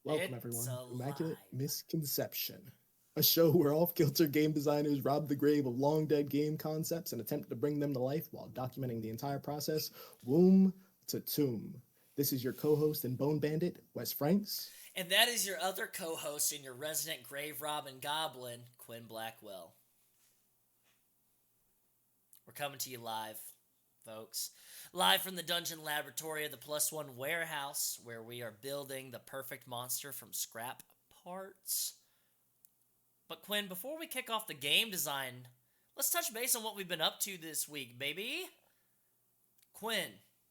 Welcome, It's everyone, to alive. Immaculate Misconception, a show where off-kilter game designers rob the grave of long-dead game concepts and attempt to bring them to life while documenting the entire process, womb to tomb. This is your co-host and bone bandit, Wes Franks. And that is your other co host and your resident grave robbing goblin, Quinn Blackwell. We're coming to you live, folks. Live from the Dungeon Laboratory of the Plus One Warehouse, where we are building the perfect monster from scrap parts. But Quinn, before we kick off the game design, let's touch base on what we've been up to this week, baby. Quinn,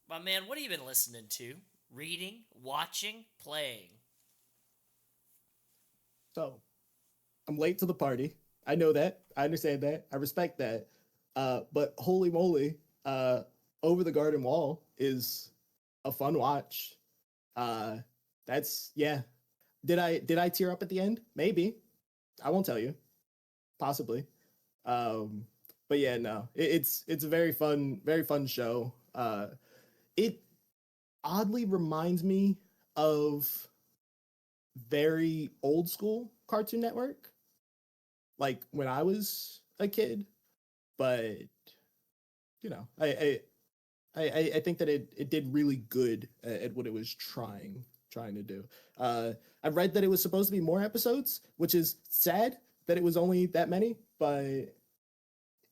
my man, what have you been listening to? Reading, watching, playing? So, I'm late to the party. I know that. I understand that. I respect that. But holy moly, Over the Garden Wall is a fun watch. That's yeah. Did I tear up at the end? Maybe. I won't tell you. Possibly. Um, but yeah, no. It's a very fun show. It oddly reminds me of very old school Cartoon Network, like when I was a kid. But you know, I think that it did really good at what it was trying to do. I read that it was supposed to be more episodes, which is sad that it was only that many, but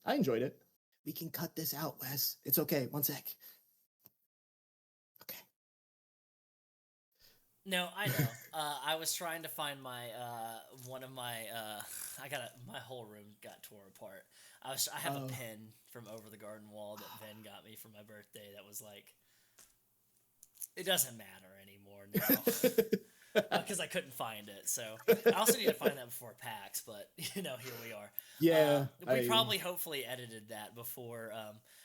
I enjoyed it. We can cut this out, Wes. It's okay. One sec. Okay. No, I know. I was trying to find my one of my my whole room got tore apart. I have a pin from Over the Garden Wall that Vin got me for my birthday that was like, it doesn't matter anymore now because I couldn't find it. So I also need to find that before PAX, but here we are. Yeah, We probably hopefully edited that before,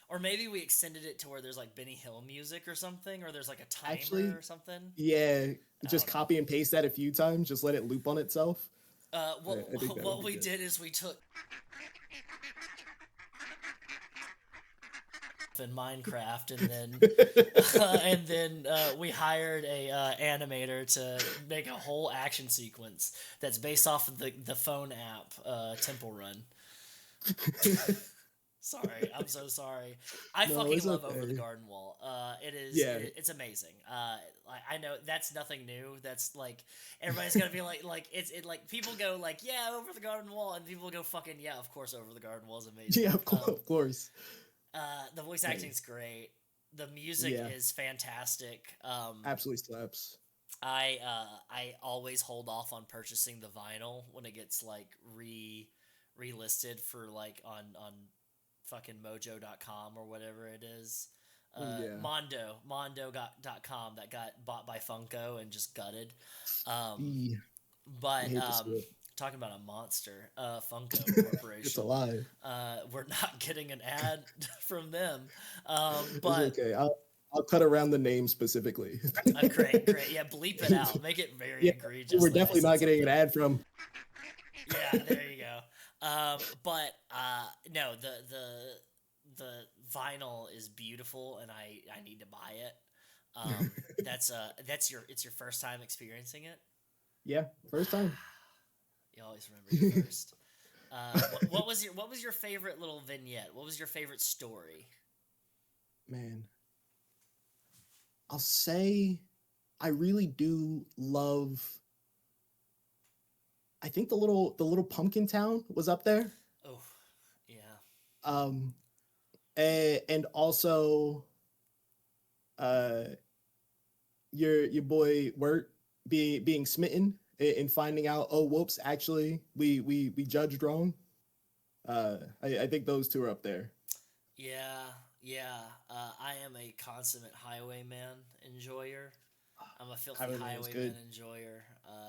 or maybe we extended it to where there's like Benny Hill music or something, or there's like a timer or something. Yeah, just copy and paste that a few times. Just let it loop on itself. What we did is we took in Minecraft, and then we hired a animator to make a whole action sequence that's based off of the phone app Temple Run. Sorry, I'm so sorry. I fucking love Over the Garden Wall. It is, it's amazing. I know that's nothing new. That's like everybody's gonna be like people go like, yeah, Over the Garden Wall, and people go fucking yeah, of course, Over the Garden Wall is amazing. Yeah, of course. The voice acting's great. The music is fantastic. Absolutely slaps. I always hold off on purchasing the vinyl when it gets like relisted for like on fucking mojo.com or whatever it is. Mondo.com that got bought by Funko and just gutted. But talking about a monster, Funko Corporation. It's alive. We're not getting an ad from them. But it's okay. I'll cut around the name specifically. Great. Yeah, bleep it out. Make it very egregious. We're definitely not getting an ad from. Yeah, there you go. But no, the vinyl is beautiful, and I need to buy it. It's your first time experiencing it. Yeah, first time. You always remember your first. What was your favorite little vignette? What was your favorite story? Man, I'll say I really do love. I think the little pumpkin town was up there. Oh, yeah. And also, your boy Wirt being smitten and finding out, oh whoops, actually we judged wrong. I think those two are up there. Yeah. I am a consummate Highwayman enjoyer. I'm a filthy Highwayman enjoyer.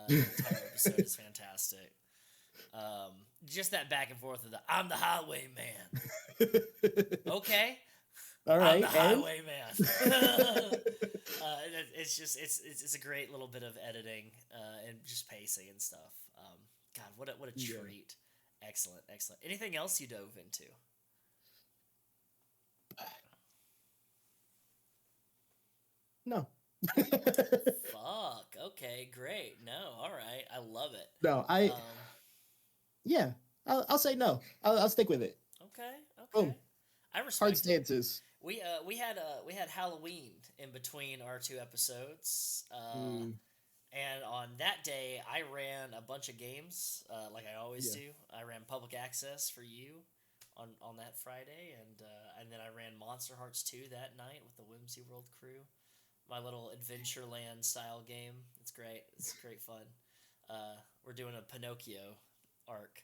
The entire episode is fantastic. Just that back and forth of I'm the Highwayman. Okay. All right. I'm the Highwayman. It's a great little bit of editing and just pacing and stuff. God, what a treat. Yeah. Excellent. Anything else you dove into? No. Fuck. Okay, great. No, all right. I love it. No, yeah, I'll say no. I'll stick with it. Okay, okay. Boom. I Hard respect it. stances. We had Halloween in between our two episodes. Mm, And on that day, I ran a bunch of games, like I always yeah. do. I ran Public Access for you on that Friday, and then I ran Monster Hearts 2 that night with the Whimsy World crew. My little Adventureland style game. It's great. It's great fun. We're doing a Pinocchio arc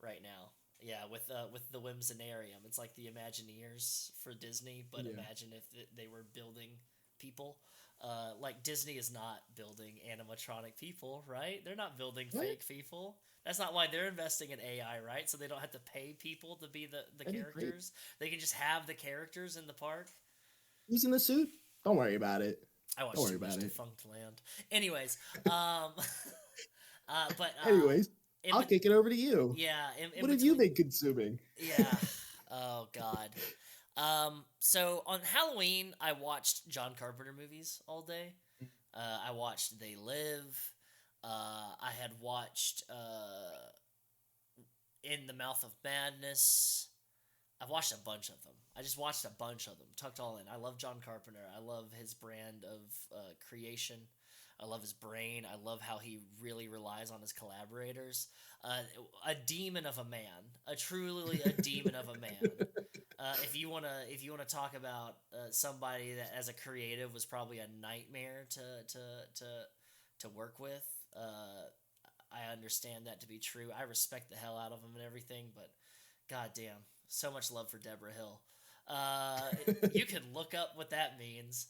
right now. Yeah, with the Whimsinarium. It's like the Imagineers for Disney, but Yeah. imagine if they were building people. Like Disney is not building animatronic people, right? They're not building What? fake people. That's not why they're investing in AI, right? So they don't have to pay people to be the That'd be great. characters. They can just have the characters in the park. Who's in the suit? Don't worry about it. I Don't watched worry too much about it. Defunct Land. Anyways, but Anyways, in, I'll kick it over to you. yeah, in What have you between, been consuming? yeah. Oh God. So on Halloween, I watched John Carpenter movies all day. I watched They Live. I had watched In the Mouth of Madness. I've watched a bunch of them. I just watched a bunch of them, tucked all in. I love John Carpenter. I love his brand of creation. I love his brain. I love how he really relies on his collaborators. A demon of a man, truly a demon of a man. If you wanna talk about somebody that as a creative was probably a nightmare to work with, I understand that to be true. I respect the hell out of him and everything, but goddamn, so much love for Deborah Hill. You can look up what that means,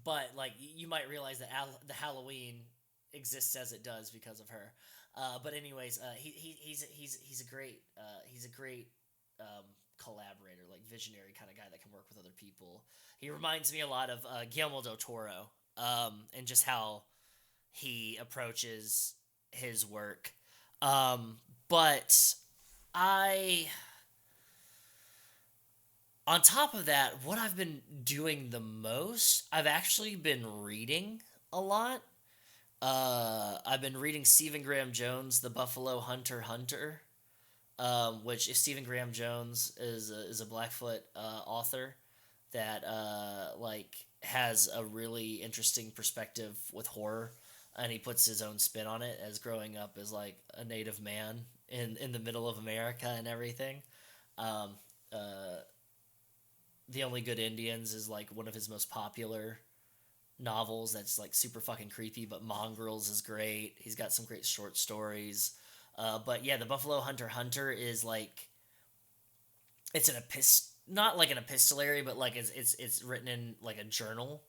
but like you might realize that the Halloween exists as it does because of her. But anyways, he's a great collaborator, like visionary kind of guy that can work with other people. He reminds me a lot of Guillermo del Toro, and just how he approaches his work. But on top of that, what I've been doing the most, I've actually been reading a lot. I've been reading Stephen Graham Jones' The Buffalo Hunter, which if Stephen Graham Jones is a Blackfoot author that like has a really interesting perspective with horror, and he puts his own spin on it as growing up as like a native man in the middle of America and everything. Um, the Only Good Indians is like one of his most popular novels that's like super fucking creepy, but Mongrels is great. He's got some great short stories. But yeah, the Buffalo Hunter is like it's not like an epistolary, but like it's written in like a journal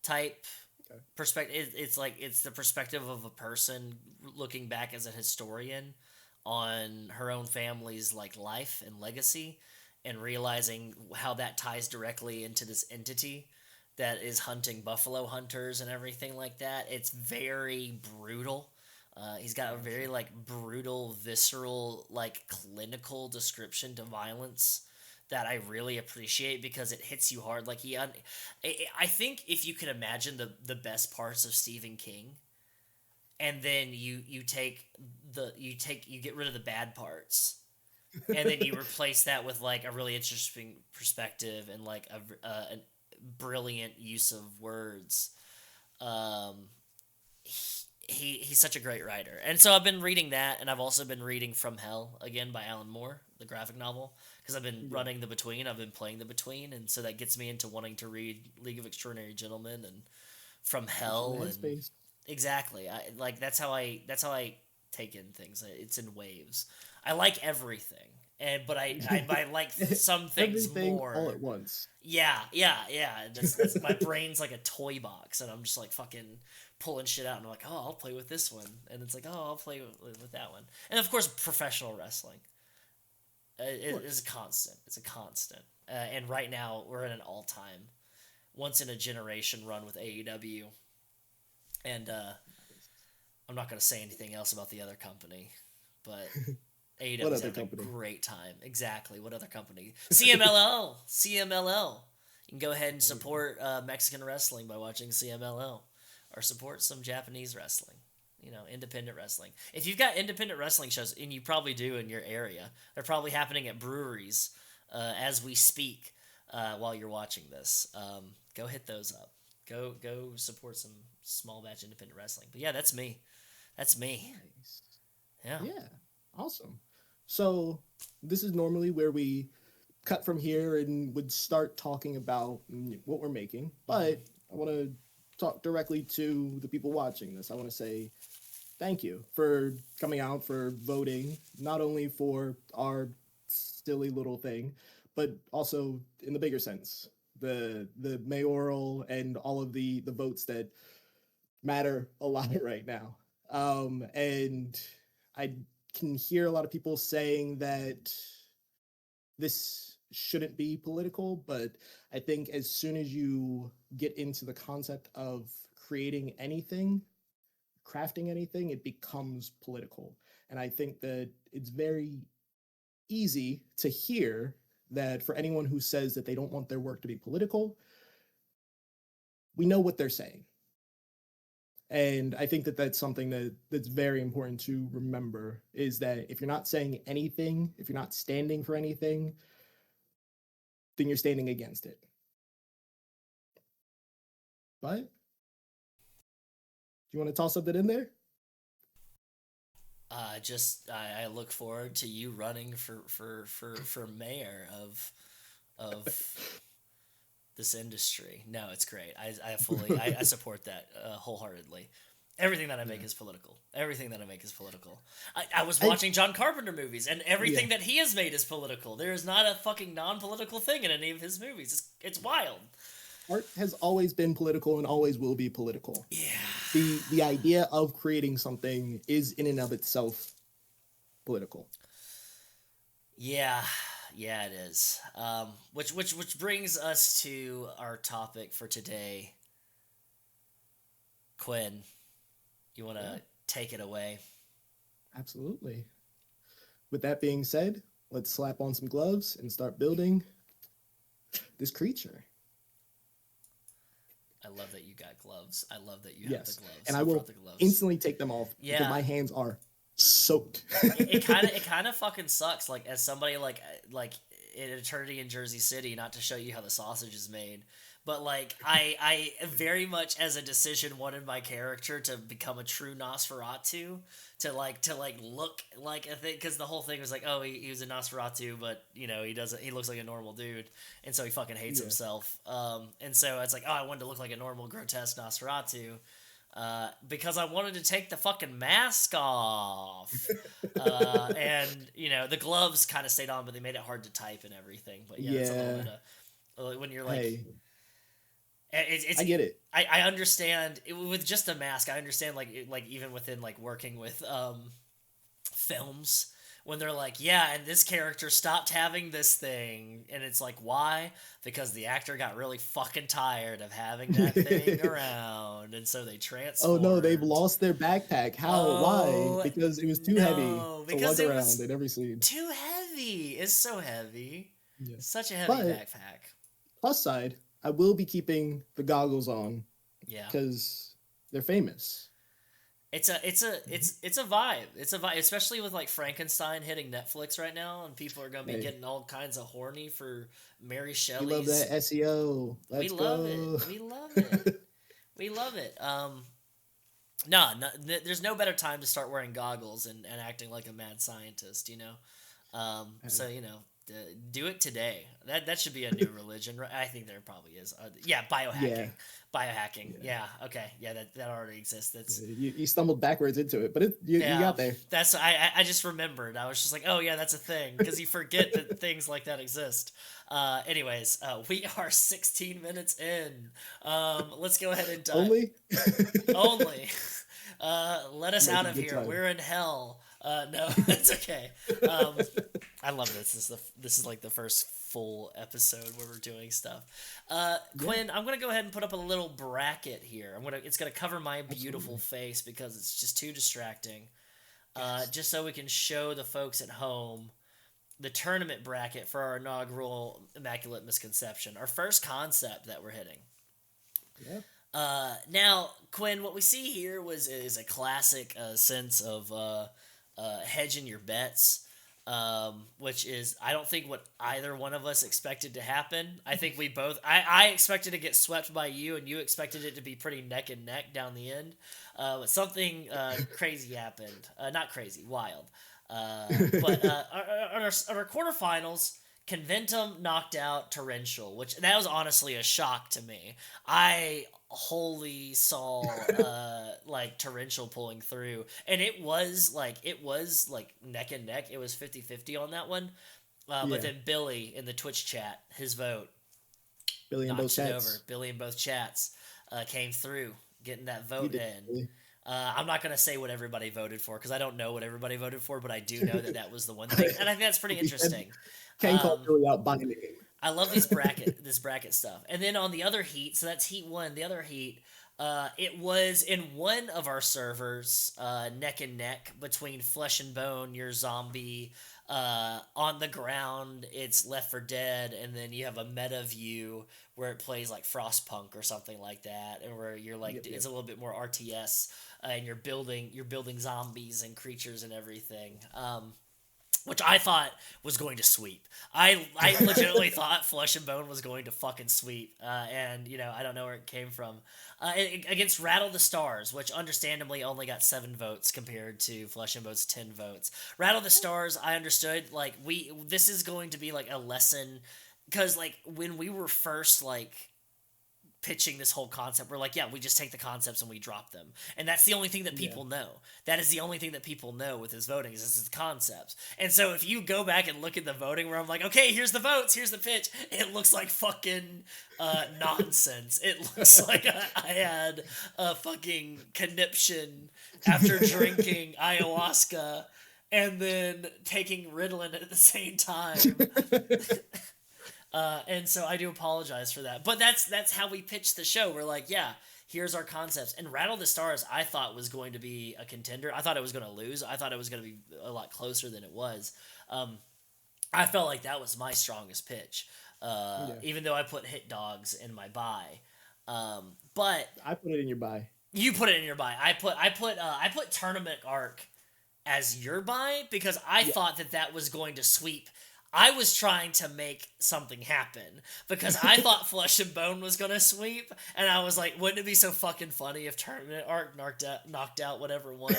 type perspective. It's like it's the perspective of a person looking back as a historian on her own family's like life and legacy, and realizing how that ties directly into this entity that is hunting buffalo hunters and everything like that. It's very brutal. He's got a very like brutal, visceral, like clinical description to violence that I really appreciate because it hits you hard. Like I think if you could imagine the best parts of Stephen King, and then you get rid of the bad parts, and then you replace that with like a really interesting perspective and like a brilliant use of words. He's such a great writer, and so I've been reading that, and I've also been reading From Hell again by Alan Moore, the graphic novel, because I've been running The Between. I've been playing The Between, and so that gets me into wanting to read League of Extraordinary Gentlemen and From Hell. And exactly, that's how I take in things. It's in waves. I like everything, but I like some things Everything more all at once. Yeah. That's my brain's like a toy box, and I'm just like fucking pulling shit out, and I'm like, oh, I'll play with this one, and it's like, oh, I'll play with that one, and of course, professional wrestling is a constant. It's a constant, and right now we're in an all-time, once in a generation run with AEW, and I'm not gonna say anything else about the other company, but. AEW is having a great time. Exactly. What other company? CMLL. CMLL. You can go ahead and support Mexican wrestling by watching CMLL. or support some Japanese wrestling. Independent wrestling. If you've got independent wrestling shows, and you probably do in your area, they're probably happening at breweries as we speak while you're watching this. Go hit those up. Go support some small batch independent wrestling. But yeah, that's me. That's me. Nice. Yeah. Yeah. Awesome. So this is normally where we cut from here and would start talking about what we're making. But I want to talk directly to the people watching this. I want to say thank you for coming out, for voting, not only for our silly little thing, but also in the bigger sense, the mayoral and all of the votes that matter a lot right now. And I can hear a lot of people saying that this shouldn't be political, but I think as soon as you get into the concept of creating anything, crafting anything, it becomes political. And I think that it's very easy to hear that for anyone who says that they don't want their work to be political, we know what they're saying. And I think that that's something that's very important to remember, is that if you're not saying anything, if you're not standing for anything, then you're standing against it. But do you want to toss something in there? I look forward to you running for mayor of this industry. No, it's great. I fully I support that wholeheartedly. Everything that I make is political. Everything that I make is political. I was watching John Carpenter movies, and everything that he has made is political. There is not a fucking non-political thing in any of his movies. It's wild. Art has always been political and always will be political. Yeah. The idea of creating something is in and of itself political. Yeah, yeah, it is. Which brings us to our topic for today. Quinn, you want to take it away? Absolutely. With that being said, let's slap on some gloves and start building this creature. I love that you got gloves. I love that you have the gloves. And I will instantly take them off because my hands are soaked. it kind of fucking sucks. Like, as somebody like in Eternity in Jersey City, not to show you how the sausage is made, but like I very much as a decision wanted my character to become a true Nosferatu, to look like a thing, because the whole thing was like, oh, he was a Nosferatu, but he looks like a normal dude, and so he fucking hates himself. And so it's like, oh, I wanted to look like a normal grotesque Nosferatu. Because I wanted to take the fucking mask off. And, the gloves kind of stayed on, but they made it hard to type and everything. But it's a little bit of, when you're like... Hey. I get it. I understand, with just a mask, I understand, like even within, like, working with films, when they're like, yeah, and this character stopped having this thing, and it's like, why? Because the actor got really fucking tired of having that thing around, and so they transformed. Oh no, they've lost their backpack. How? Why? Because it was too heavy to lug around in every scene. Too heavy. It's so heavy. Yeah. Such a heavy backpack. Plus side, I will be keeping the goggles on. Yeah. Because they're famous. It's a vibe. It's a vibe, especially with like Frankenstein hitting Netflix right now, and people are gonna be getting all kinds of horny for Mary Shelley's. We love that SEO. We love it. We love it. No, there's no better time to start wearing goggles and acting like a mad scientist. So do it today. That should be a new religion. I think there probably is. Biohacking. Biohacking. Yeah. Okay. Yeah. That already exists. That's you stumbled backwards into it, but you got there. That's I just remembered. I was just like, oh yeah, that's a thing, because you forget that things like that exist. Anyways, we are 16 minutes in. Let's go ahead and only. Let us out of here. Time. We're in hell. No, it's okay. I love this. This is like the first full episode where we're doing stuff. Quinn, I'm gonna go ahead and put up a little bracket here. It's gonna cover my beautiful face because it's just too distracting. Just so we can show the folks at home the tournament bracket for our inaugural Immaculate Misconception, our first concept that we're hitting. Yeah. Now, Quinn, what we see here is a classic sense of hedging your bets, which is I don't think what either one of us expected to happen. I think we both I expected to get swept by you, and you expected it to be pretty neck and neck down the end. But something crazy happened. Not crazy, wild. But on our quarterfinals, Conventum knocked out Torrential, which that was honestly a shock to me. I wholly saw like Torrential pulling through, and it was like neck and neck. It was 50-50 on that one. But Yeah, then Billy in the Twitch chat, his vote Billy in both notched it over. chats. Billy in both chats came through, getting that He vote did. in. Billy. I'm not going to say what everybody voted for because I don't know what everybody voted for, but I do know that that was the one thing, and I think that's pretty He said, interesting. Ken called Um, Billy out by name. I love this bracket stuff. And then on the other heat, so that's heat one. The other heat, it was in one of our servers, neck and neck between Flesh and Bone, your zombie. On the ground, it's Left for Dead, and then you have a meta view where it plays like Frostpunk or something like that, and where you're like Yep, yep. it's a little bit more RTS, and you're building zombies and creatures and everything. Which I thought was going to sweep. I legitimately thought Flesh and Bone was going to fucking sweep, and I don't know where it came from. Against Rattle the Stars, which understandably only got 7 votes compared to Flesh and Bone's 10 votes. Rattle the Stars, I understood. Like this is going to be like a lesson because like when we were first like pitching this whole concept, we're like, yeah, we just take the concepts and we drop them, and that's the only thing that people know. That is the only thing that people know with this voting is it's the concepts. And so if you go back and look at the voting where I'm like, okay, here's the votes, here's the pitch, it looks like fucking nonsense. It looks like I had a fucking conniption after drinking ayahuasca and then taking Ritalin at the same time. And so I do apologize for that. But that's how we pitched the show. We're like, yeah, here's our concepts. And Rattle the Stars, I thought was going to be a contender. I thought it was going to lose. I thought it was going to be a lot closer than it was. I felt like that was my strongest pitch, even though I put Hit Dogs in my buy. But I put it in your buy. you put it in your buy. I put Tournament Arc as your buy because I thought that was going to sweep. I was trying to make something happen because I thought Flesh and Bone was going to sweep, and I was like, wouldn't it be so fucking funny if Tournament Arc knocked out whatever won?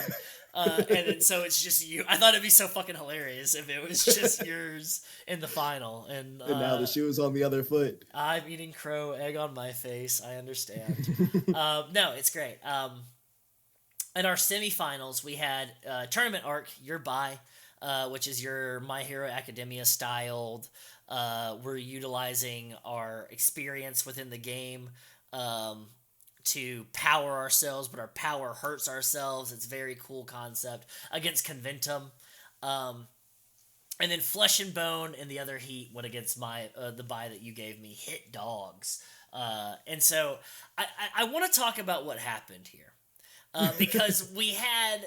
And then so it's just you. I thought it'd be so fucking hilarious if it was just yours in the final. And now the shoe is on the other foot. I'm eating crow, egg on my face. I understand. No, it's great. In our semifinals, we had Tournament Arc, your buy, which is your My Hero Academia styled. We're utilizing our experience within the game to power ourselves, but our power hurts ourselves. It's a very cool concept against Conventum. And then Flesh and Bone in the other heat went against the buy that you gave me, Hit Dogs. And so I want to talk about what happened here. Because we had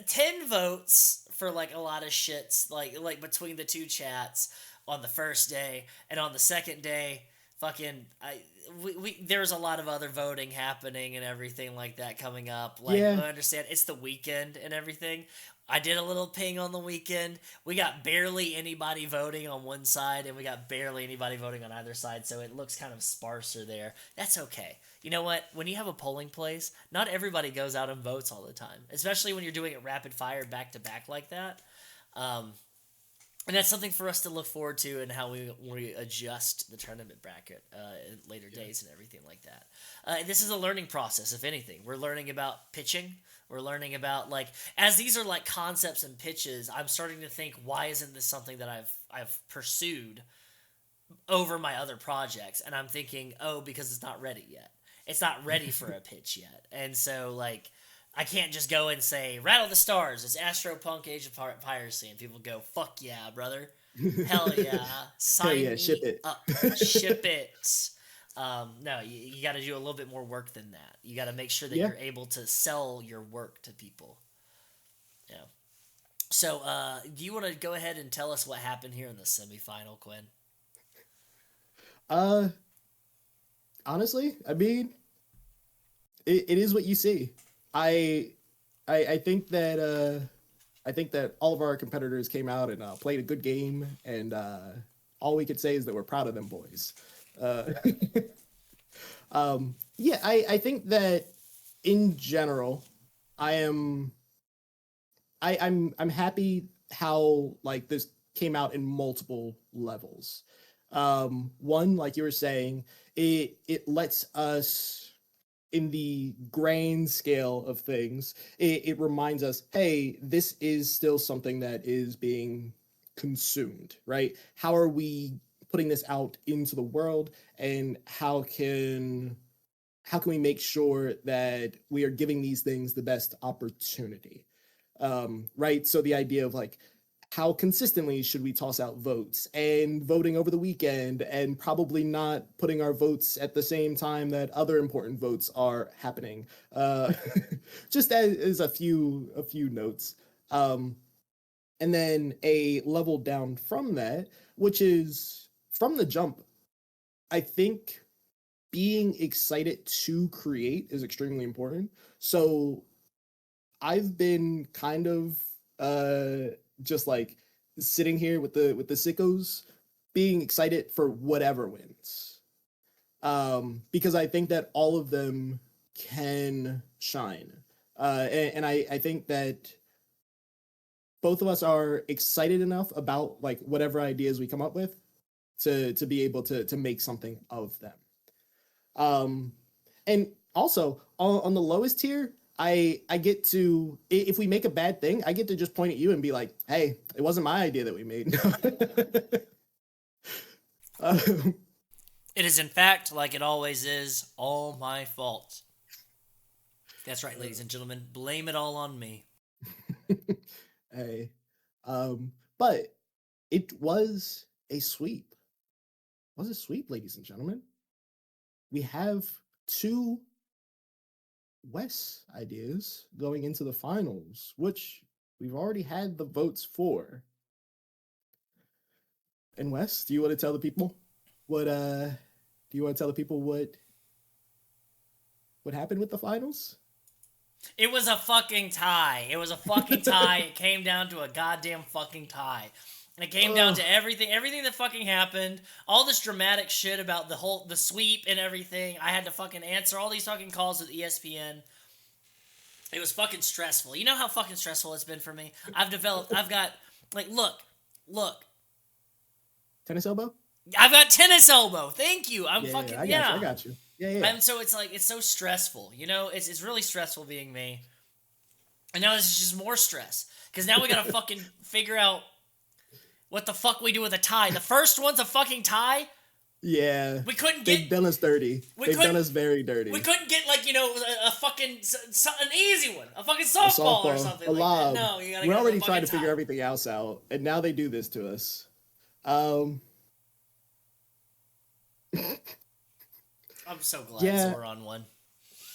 10 votes for like a lot of shits, like between the two chats on the first day, and on the second day, fucking there was a lot of other voting happening and everything like that coming up. Like I understand it's the weekend and everything. I did a little ping on the weekend. We got barely anybody voting on one side, and we got barely anybody voting on either side, so it looks kind of sparser there. That's okay. You know what? When you have a polling place, not everybody goes out and votes all the time, especially when you're doing it rapid fire back to back like that. And that's something for us to look forward to and how we adjust the tournament bracket in later days and everything like that. This is a learning process, if anything. We're learning about pitching. We're learning about, like, as these are like concepts and pitches, I'm starting to think, why isn't this something that I've pursued over my other projects? And I'm thinking, oh, because it's not ready yet. It's not ready for a pitch yet. And so, like, I can't just go and say, Rattle the Stars, it's Astropunk Age of Piracy, and people go, fuck yeah, brother. Hell yeah. Sign me ship it. up. Ship it. No, you got to do a little bit more work than that. You got to make sure that you're able to sell your work to people. Yeah. So, do you want to go ahead and tell us what happened here in the semifinal, Quinn? Honestly, I mean, it is what you see. I I think that I think that all of our competitors came out and played a good game, and all we could say is that we're proud of them boys. Uh, yeah, I think that in general, I am I'm happy how like this came out in multiple levels. One, like you were saying, it lets us in the grand scale of things, it reminds us, hey, this is still something that is being consumed, right? How are we putting this out into the world, and how can we make sure that we are giving these things the best opportunity? Right? So the idea of like, how consistently should we toss out votes and voting over the weekend, and probably not putting our votes at the same time that other important votes are happening? Just as a few notes. Um, and then a level down from that, which is from the jump, I think being excited to create is extremely important. So I've been kind of just like sitting here with the sickos, being excited for whatever wins. Because I think that all of them can shine. And I think that both of us are excited enough about like whatever ideas we come up with to be able to make something of them. Um, and also on the lowest tier, I get to, if we make a bad thing, I get to just point at you and be like, hey, it wasn't my idea that we made. um, It is, in fact, like it always is, all my fault. That's right, ladies and gentlemen. Blame it all on me. hey, but it was a sweep. It was a sweep, ladies and gentlemen. We have two Wes ideas going into the finals, which we've already had the votes for. And Wes, do you want to tell the people what do you want to tell the people what happened with the finals? It was a fucking tie. It was a fucking tie. It came down to a goddamn fucking tie. And it came down to everything that fucking happened, all this dramatic shit about the sweep and everything. I had to fucking answer all these fucking calls with ESPN. It was fucking stressful. You know how fucking stressful it's been for me? I've got, like, look. Tennis elbow? I've got tennis elbow. Thank you. I'm Yeah, fucking, I got you. Yeah. And so it's like, it's so stressful. You know, it's really stressful being me. And now this is just more stress. Because now we gotta fucking figure out what the fuck we do with a tie. The first one's a fucking tie. Yeah. We couldn't They've get... done us dirty. They've done us very dirty. We couldn't get, like, you know, a fucking... an easy one. A fucking softball or something like lob. that. No, you gotta We're get already a trying to fucking figure tie. everything else out, and now they do this to us. I'm so glad Yeah. we're on one.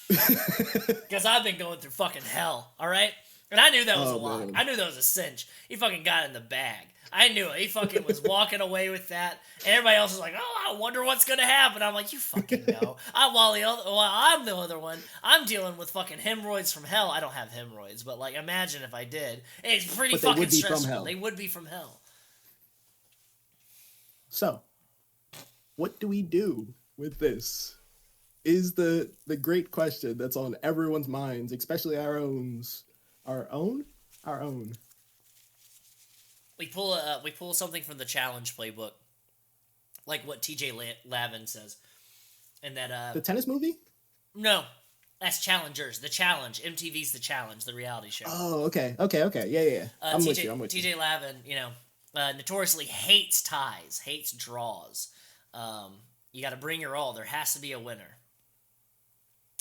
Because I've been going through fucking hell, alright? And I knew that was a lock. Man. I knew that was a cinch. He fucking got in the bag. I knew it. He fucking was walking away with that. And everybody else was like, oh, I wonder what's going to happen. I'm like, you fucking know. While I'm the other one, I'm dealing with fucking hemorrhoids from hell. I don't have hemorrhoids, but, like, imagine if I did. It's pretty But they fucking would be from stressful. hell. They would be from hell. So, what do we do with this? Is the great question that's on everyone's minds, especially our own. Our own. We pull something from the challenge playbook, like what TJ Lavin says, and that The tennis movie? no, that's Challengers, the challenge. MTV's the challenge, the reality show. Oh, okay. Yeah. I'm with you. TJ Lavin, you know, notoriously hates ties, hates draws. You got to bring your all. There has to be a winner.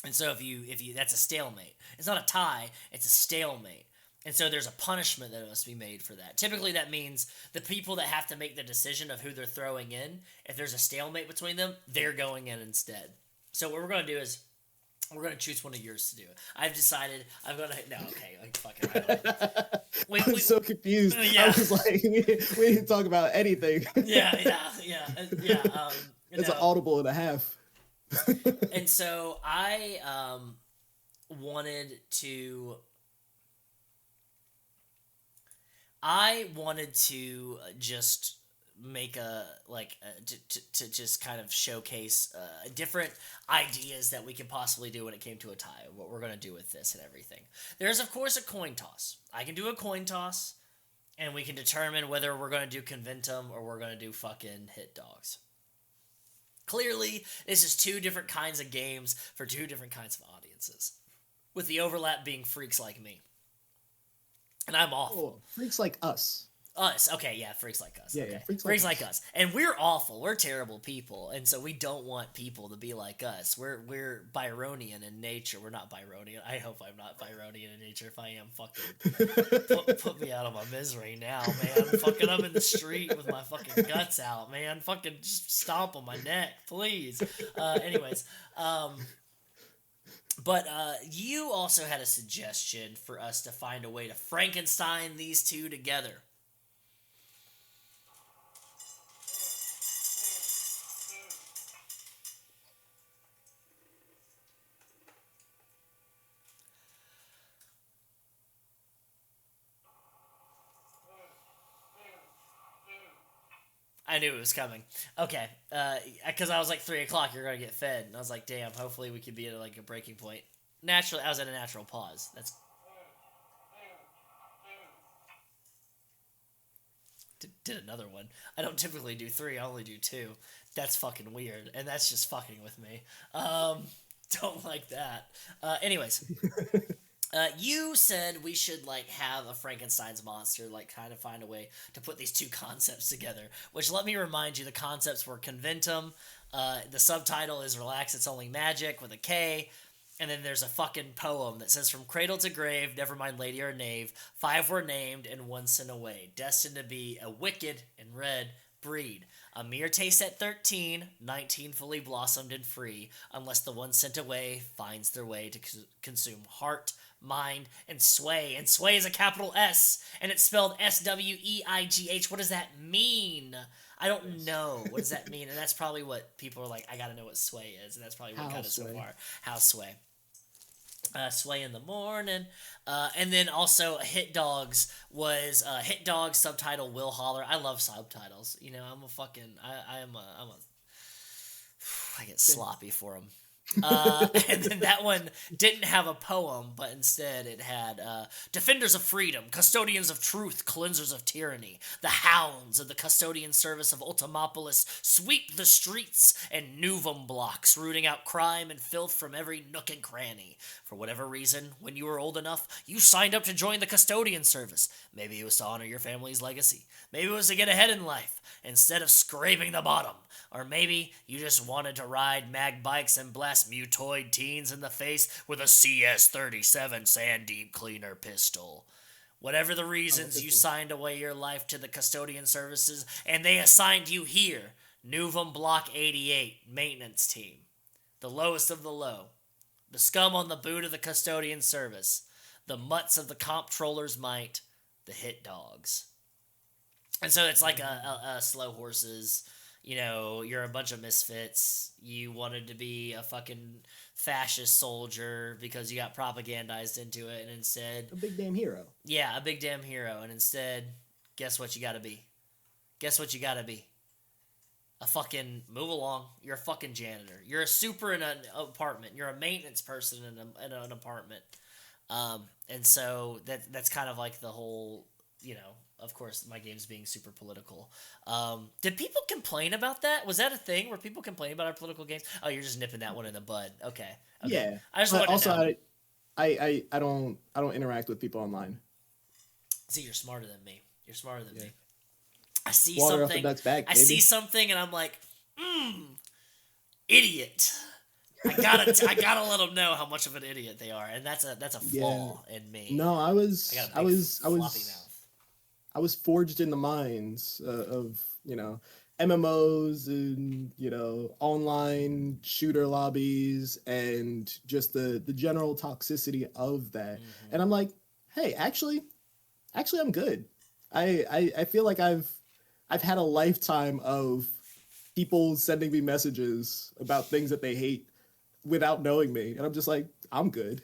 And so if you that's a stalemate. It's not a tie, it's a stalemate. And so there's a punishment that must be made for that. Typically that means the people that have to make the decision of who they're throwing in, if there's a stalemate between them, they're going in instead. So what we're going to do is we're going to choose one of yours to do it. I've decided I'm going to... No, okay. Like, fuck it. I'm so confused. Yeah. I was like, we didn't talk about anything. Yeah. It's an audible and a half. And so I wanted to I wanted to just make to just kind of showcase different ideas that we could possibly do when it came to a tie, what we're going to do with this and everything. There's of course a coin toss. I can do a coin toss and we can determine whether we're going to do Conventum or we're going to do fucking Hit Dogs. Clearly, this is two different kinds of games for two different kinds of audiences, with the overlap being freaks like me. And I'm awful. Oh, freaks like us. Us. Okay, yeah, freaks like us. Yeah, okay. yeah, freaks like us. And we're awful. We're terrible people. And so we don't want people to be like us. We're Byronian in nature. We're not Byronian. I hope I'm not Byronian in nature. If I am, fucking put me out of my misery now, man. Fucking I'm in the street with my fucking guts out, man. Fucking just stomp on my neck, please. Anyways, but you also had a suggestion for us to find a way to Frankenstein these two together. I knew it was coming. Okay, because I was like 3 o'clock. You're gonna get fed, and I was like, damn. Hopefully, we could be at like a breaking point. Naturally, I was at a natural pause. That's did another one. I don't typically do 3. I only do 2. That's fucking weird, and that's just fucking with me. Don't like that. Anyways. You said we should like have a Frankenstein's monster, like kind of find a way to put these two concepts together. Which, let me remind you, the concepts were Conventum. The subtitle is "Relax, It's Only Magic" with a K, and then there's a fucking poem that says, "From cradle to grave, never mind lady or knave, 5 were named and 1 sent away, destined to be a wicked and red breed. A mere taste at 13, 19 fully blossomed and free, unless the 1 sent away finds their way to consume heart, mind, and sway." And sway is a capital S, and it's spelled SWEIGH. What does that mean? I don't know. What does that mean? And that's probably what people are like, I gotta know what sway is, and that's probably what got us so far. How sway. Sway in the morning. And then also Hit Dogs was Hit Dogs subtitle Will Holler. I love subtitles. You know, I'm a fucking I get sloppy for them. And then that one didn't have a poem, but instead it had defenders of freedom, custodians of truth, cleansers of tyranny, the hounds of the custodian service of Ultimopolis sweep the streets and Nuvum blocks, rooting out crime and filth from every nook and cranny. For whatever reason, when you were old enough, you signed up to join the custodian service. Maybe it was to honor your family's legacy. Maybe it was to get ahead in life instead of scraping the bottom. Or maybe you just wanted to ride mag bikes and blast mutoid teens in the face with a CS-37 Sand Deep Cleaner pistol. Whatever the reasons, you signed away your life to the custodian services, and they assigned you here, Nuvum Block 88, maintenance team. The lowest of the low. The scum on the boot of the custodian service. The mutts of the comptroller's might. The Hit Dogs. And so it's like a slow horses. You know, you're a bunch of misfits. You wanted to be a fucking fascist soldier because you got propagandized into it, and instead... A big damn hero. Yeah, a big damn hero. And instead, guess what you gotta be? Guess what you gotta be? A fucking... Move along. You're a fucking janitor. You're a super in an apartment. You're a maintenance person in an apartment. And so that's kind of like the whole, you know... Of course, my game's being super political. Did people complain about that? Was that a thing where people complain about our political games? Oh, you're just nipping that one in the bud. Okay. Yeah. I just wanted to know. I don't interact with people online. See, you're smarter than me. You're smarter than me. I see Water something. off the duck's back, I see something, and I'm like, idiot. I gotta let them know how much of an idiot they are, and that's a flaw in me. No, I was floppy mouth. I was forged in the minds of, you know, MMOs and, you know, online shooter lobbies and just the general toxicity of that. Mm-hmm. And I'm like, hey, actually I'm good. I feel like I've had a lifetime of people sending me messages about things that they hate without knowing me, and I'm just like, I'm good.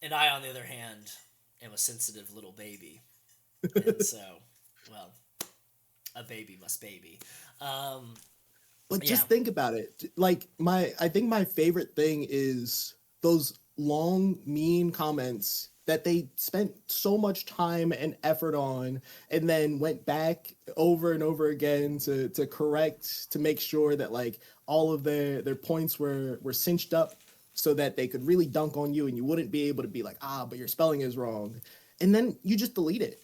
And I, on the other hand, am a sensitive little baby, and so, well, a baby must baby. Um, But yeah, just think about it. Like I think my favorite thing is those long, mean comments that they spent so much time and effort on, and then went back over and over again to correct, to make sure that like all of their points were cinched up, so that they could really dunk on you, and you wouldn't be able to be like, ah, but your spelling is wrong, and then you just delete it.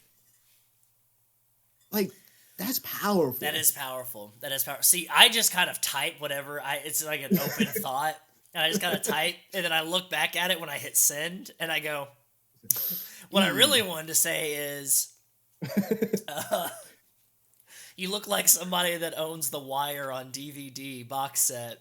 Like, that's that powerful. is powerful. That is powerful. See, I just kind of type whatever. It's like an open thought, and I just kind of type, and then I look back at it when I hit send, and I go, what I really wanted to say is, uh, you look like somebody that owns The Wire on DVD box set.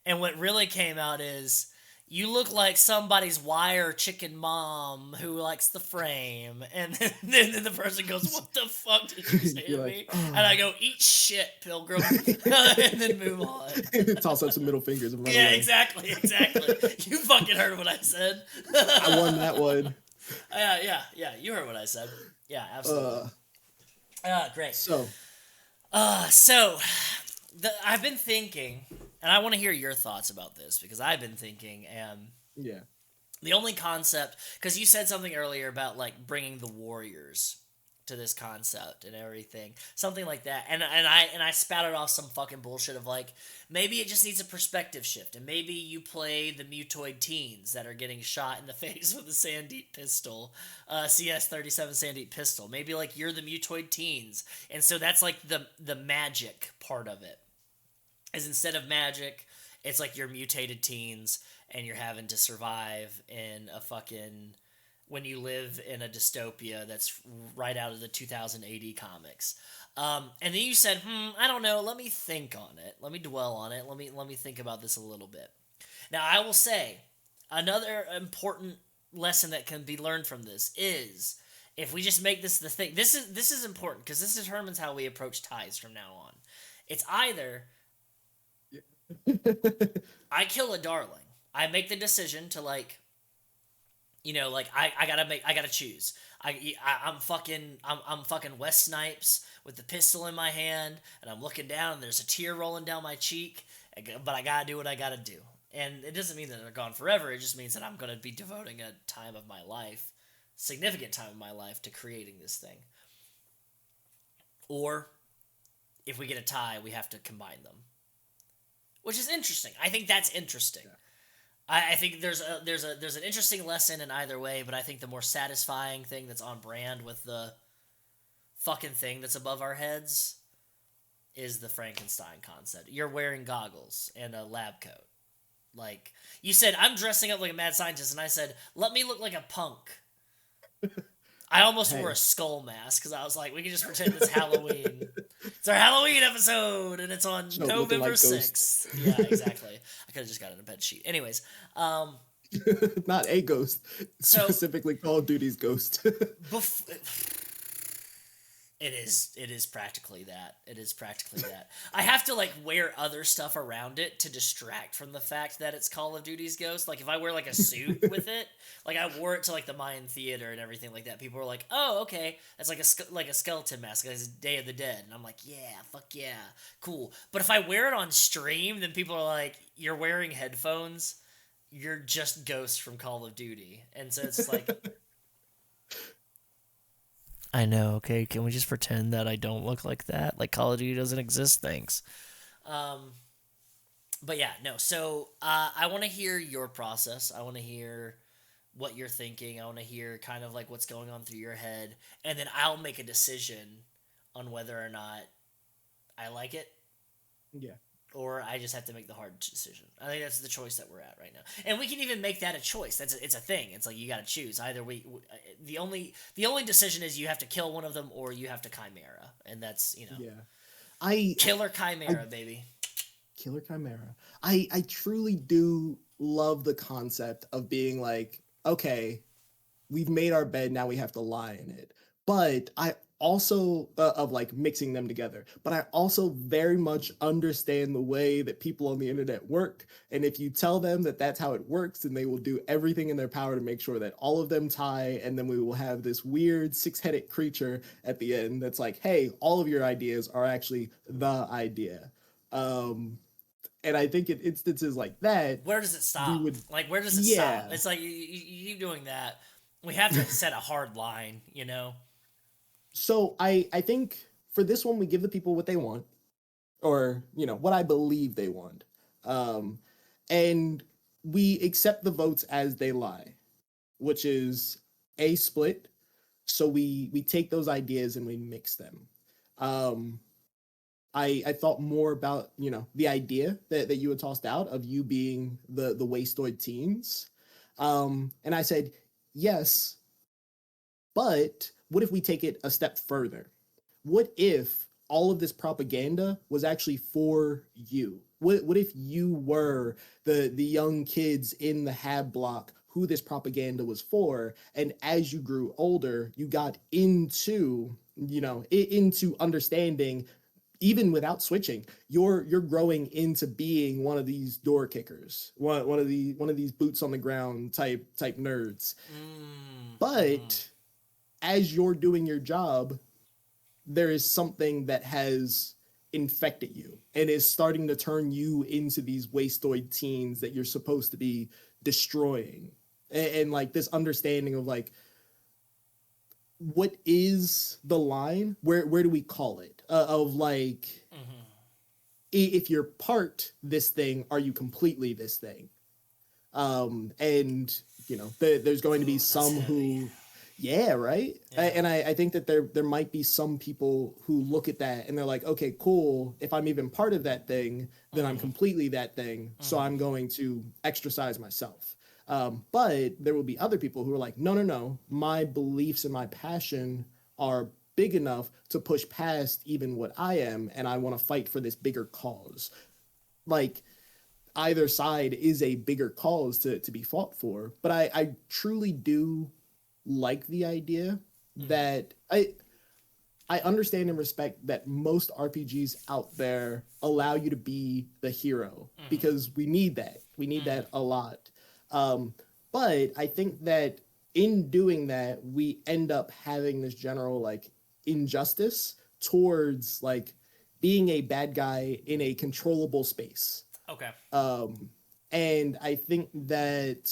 And what really came out is, you look like somebody's Wire chicken mom who likes the frame. And then the person goes, what the fuck did you say You're to like, me? oh. And I go, eat shit, pilgrim. And then move on. Toss up some middle fingers and run Yeah, away. exactly. You fucking heard what I said. I won that one. Yeah, you heard what I said. Yeah, absolutely. Great. So, So I've been thinking, and I want to hear your thoughts about this, because I've been thinking, and yeah. the only concept, because you said something earlier about like bringing the warriors to this concept and everything, something like that, and I spouted off some fucking bullshit of like, maybe it just needs a perspective shift, and maybe you play the mutoid teens that are getting shot in the face with a Sandeep pistol, CS-37 Sandeep pistol. Maybe like you're the mutoid teens, and so that's like the magic part of it. Is instead of magic, it's like you're mutated teens, and you're having to survive in a fucking, when you live in a dystopia that's right out of the 2000 AD comics. And then you said, I don't know, let me think on it. Let me dwell on it. Let me think about this a little bit. Now, I will say, another important lesson that can be learned from this is, if we just make this the thing, this is important, because this determines how we approach ties from now on. It's either I kill a darling. I make the decision to like, like I gotta choose. I'm fucking Wes Snipes with the pistol in my hand, and I'm looking down, and there's a tear rolling down my cheek, but I gotta do what I gotta do. And it doesn't mean that they're gone forever. It just means that I'm gonna be devoting a time of my life, significant time of my life, to creating this thing. Or, if we get a tie, we have to combine them, which is interesting. I think that's interesting. Yeah. I think there's an interesting lesson in either way, but I think the more satisfying thing that's on brand with the fucking thing that's above our heads is the Frankenstein concept. You're wearing goggles and a lab coat. Like, you said, I'm dressing up like a mad scientist, and I said, let me look like a punk. I almost wore a skull mask, because I was like, we can just pretend it's Halloween. It's our Halloween episode, and it's on November like 6th. Yeah, exactly. I could have just gotten a bed sheet. Anyways. Not a ghost. Specifically Call of Duty's ghost. It is practically that. It is practically that. I have to like wear other stuff around it to distract from the fact that it's Call of Duty's ghost. Like, if I wear like a suit with it, like I wore it to like the Mayan theater and everything like that, people were like, "Oh, okay, that's like a skeleton mask, like it's Day of the Dead," and I'm like, "Yeah, fuck yeah, cool." But if I wear it on stream, then people are like, "You're wearing headphones. You're just Ghost from Call of Duty," and so it's like. I know, okay? Can we just pretend that I don't look like that? Like, Call of Duty doesn't exist, thanks. But yeah, no, so I want to hear your process. I want to hear what you're thinking. I want to hear kind of like what's going on through your head. And then I'll make a decision on whether or not I like it. Yeah. Or I just have to make the hard decision. I think that's the choice that we're at right now, and we can even make that a choice. It's a thing. It's like you got to choose. Either the only decision is you have to kill one of them, or you have to chimera, and that's Yeah, killer chimera, baby. Killer chimera. I truly do love the concept of being like, okay, we've made our bed, now we have to lie in it. But I also of like mixing them together, but I also very much understand the way that people on the internet work. And if you tell them that that's how it works, then they will do everything in their power to make sure that all of them tie. And then we will have this weird six-headed creature at the end that's like, hey, all of your ideas are actually the idea. And I think in instances like that, Where does it we stop? would, Like, where does it stop? yeah. It's like you keep doing that. We have to set a hard line, you know? So I think for this one, we give the people what they want, or what I believe they want, um, and we accept the votes as they lie, which is a split. So we take those ideas and we mix them. Um, I thought more about the idea that you had tossed out of you being the wastoid teens, and I said yes, but what if we take it a step further? What if all of this propaganda was actually for you? What if you were the young kids in the Hab block who this propaganda was for, and as you grew older, you got into into understanding, even without switching, you're growing into being one of these door kickers, one of these boots on the ground type nerds. Mm-hmm. But as you're doing your job, there is something that has infected you and is starting to turn you into these wastoid teens that you're supposed to be destroying. And like this understanding of like, what is the line? Where do we call it? Of like, Mm-hmm. if you're part this thing, are you completely this thing? And there's going to be Ooh, that's some heavy. who, yeah, right. Yeah. And I think that there might be some people who look at that and they're like, okay, cool, if I'm even part of that thing, then I'm Mm-hmm. completely that thing, so Mm-hmm. I'm going to exercise myself. But there will be other people who are like, no, no, no, my beliefs and my passion are big enough to push past even what I am, and I want to fight for this bigger cause. Like, either side is a bigger cause to be fought for. But I truly do like the idea Mm-hmm. that I understand and respect that most RPGs out there allow you to be the hero, Mm-hmm. because we need that. We need Mm-hmm. that a lot. Um, but I think that in doing that, we end up having this general like injustice towards like being a bad guy in a controllable space. Okay. Um, and I think that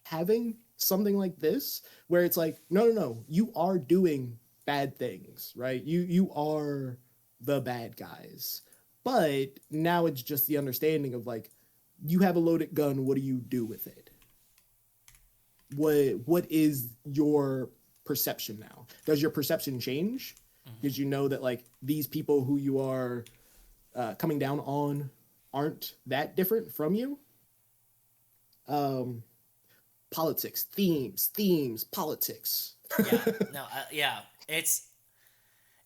having something like this, where it's like, no, no, no, you are doing bad things, right? You are the bad guys. But now it's just the understanding of like, you have a loaded gun, what do you do with it? What is your perception now? Does your perception change? Mm-hmm. Because you know that like these people who you are coming down on aren't that different from you. Um, Politics, themes, politics. Yeah. No. Yeah. It's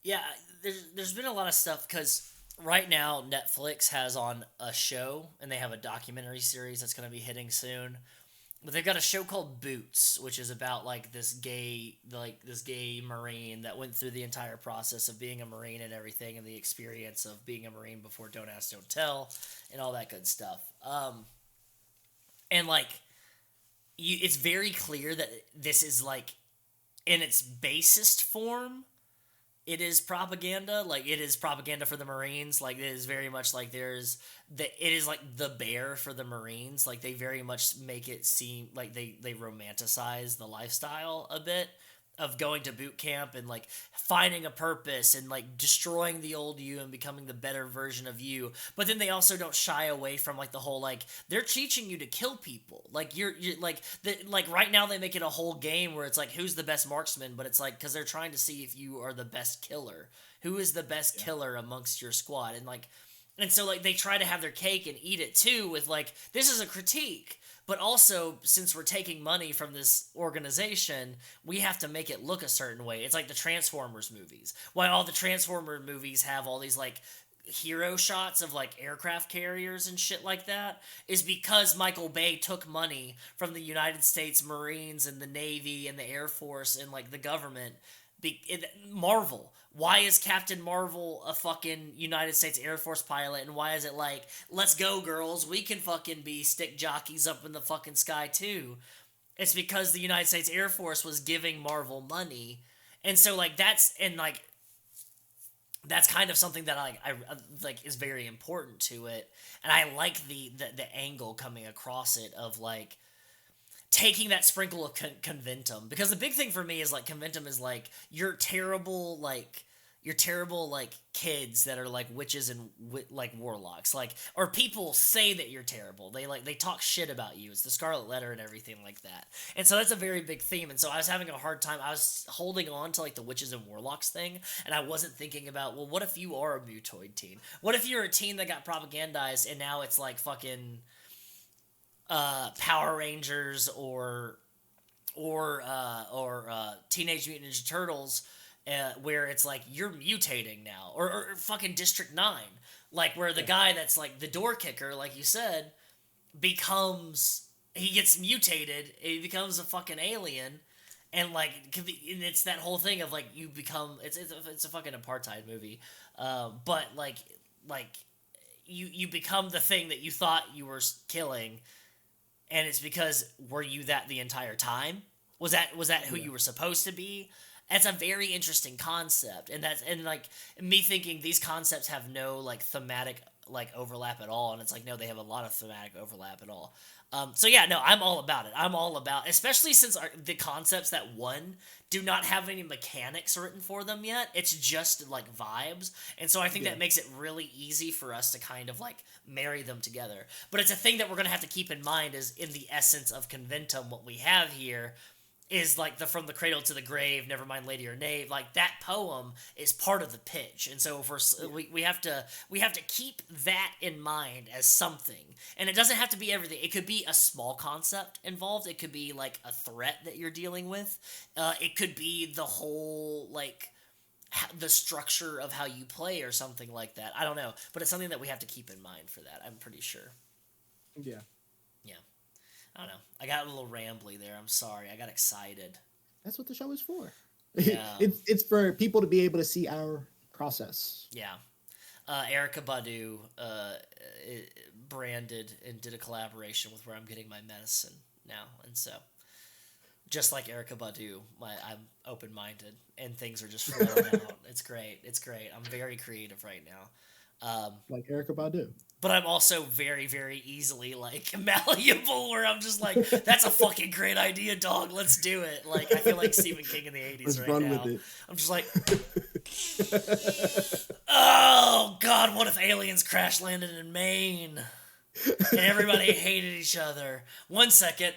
yeah. There's been a lot of stuff because right now Netflix has on a show and they have a documentary series that's going to be hitting soon. But they've got a show called Boots, which is about this gay Marine that went through the entire process of being a Marine and everything, and the experience of being a Marine before Don't Ask, Don't Tell, and all that good stuff. And like it's very clear that this is like in its basest form it is propaganda. Like it is propaganda for the Marines. Like it is very much like it is like the bear for the Marines. Like they very much make it seem like they romanticize the lifestyle a bit of going to boot camp and like finding a purpose and like destroying the old you and becoming the better version of you. But then they also don't shy away from like the whole like they're teaching you to kill people. Like you're like like right now they make it a whole game where it's like who's the best marksman, but it's like because they're trying to see if you are the best killer. Who is the best Yeah. killer amongst your squad? And so like they try to have their cake and eat it too with like this is a critique. But also, since we're taking money from this organization, we have to make it look a certain way. It's like the Transformers movies. Why all the Transformer movies have all these like hero shots of like aircraft carriers and shit like that is because Michael Bay took money from the United States Marines and the Navy and the Air Force and like the government Marvel. Why is Captain Marvel a fucking United States Air Force pilot, and why is it like, let's go girls, we can fucking be stick jockeys up in the fucking sky too? It's because the United States Air Force was giving Marvel money, and so like that's kind of something that I like is very important to it, and I like the angle coming across it of like taking that sprinkle of conventum, because the big thing for me is like conventum is like you're terrible kids that are like witches and like warlocks, like, or people say that you're terrible, they talk shit about you, it's the Scarlet Letter and everything like that, and so that's a very big theme. And so I was having a hard time, I was holding on to like the witches and warlocks thing, and I wasn't thinking about, well, what if you are a mutoid teen, what if you're a teen that got propagandized and now it's like fucking Power Rangers or Teenage Mutant Ninja Turtles, where it's like you're mutating now, or fucking District 9, like where the guy that's like the door kicker, like you said, he gets mutated, he becomes a fucking alien, and like and it's that whole thing of like you become it's a fucking apartheid movie, but like you become the thing that you thought you were killing. And it's because, were you that the entire time? Was that who you were supposed to be? That's a very interesting concept, and like me thinking these concepts have no like thematic like overlap at all, and it's like, no, they have a lot of thematic overlap at all. So yeah, no, I'm all about it. I'm all about, especially since the concepts that do not have any mechanics written for them yet. It's just like vibes, and so I think that makes it really easy for us to kind of like marry them together. But it's a thing that we're gonna have to keep in mind is in the essence of conventum, what we have here is like the From the Cradle to the Grave, Never Mind Lady or Knave, like that poem is part of the pitch, and so we have to keep that in mind as something, and it doesn't have to be everything. It could be a small concept involved. It could be like a threat that you're dealing with. It could be the whole like the structure of how you play or something like that. I don't know, but it's something that we have to keep in mind for that. I'm pretty sure. Yeah. I don't know. I got a little rambly there. I'm sorry. I got excited. That's what the show is for. Yeah. It's for people to be able to see our process. Yeah. Erica Badu branded and did a collaboration with Where I'm Getting My Medicine now. And so, just like Erica Badu, I'm open-minded and things are just flowing out. It's great. It's great. I'm very creative right now. Like Erica Badu. But I'm also very, very easily, like, malleable, where I'm just like, that's a fucking great idea, dog. Let's do it. Like, I feel like Stephen King in the 80s. Let's right run now. With it. I'm just like, oh, God, what if aliens crash landed in Maine? And everybody hated each other. 1 second.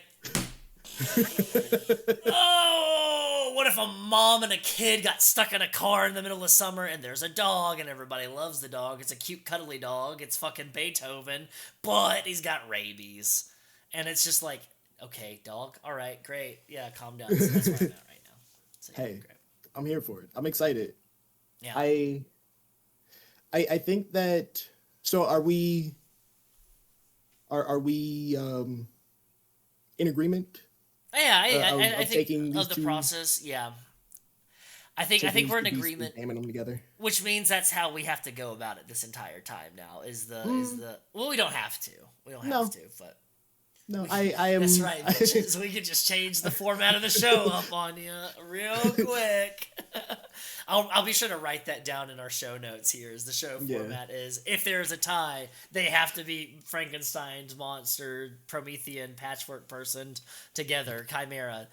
Oh, what if a mom and a kid got stuck in a car in the middle of summer and there's a dog and everybody loves the dog? It's a cute, cuddly dog. It's fucking Beethoven, but he's got rabies. And it's just like, okay, dog. All right, great. Yeah, calm down. So that's where I'm at right now. So, yeah, hey, great. I'm here for it. I'm excited. Yeah. I think that, so are we in agreement? Yeah, I think of the process. Yeah, I think we're in agreement. Naming them together, which means that's how we have to go about it this entire time. Now is the well, we don't have to. We don't have to, but no, I am. That's right, bitches. We could just change the format of the show up on you real quick. I'll be sure to write that down in our show notes here. As the show format is, if there's a tie, they have to be Frankenstein's monster, Promethean patchwork person together. Chimera,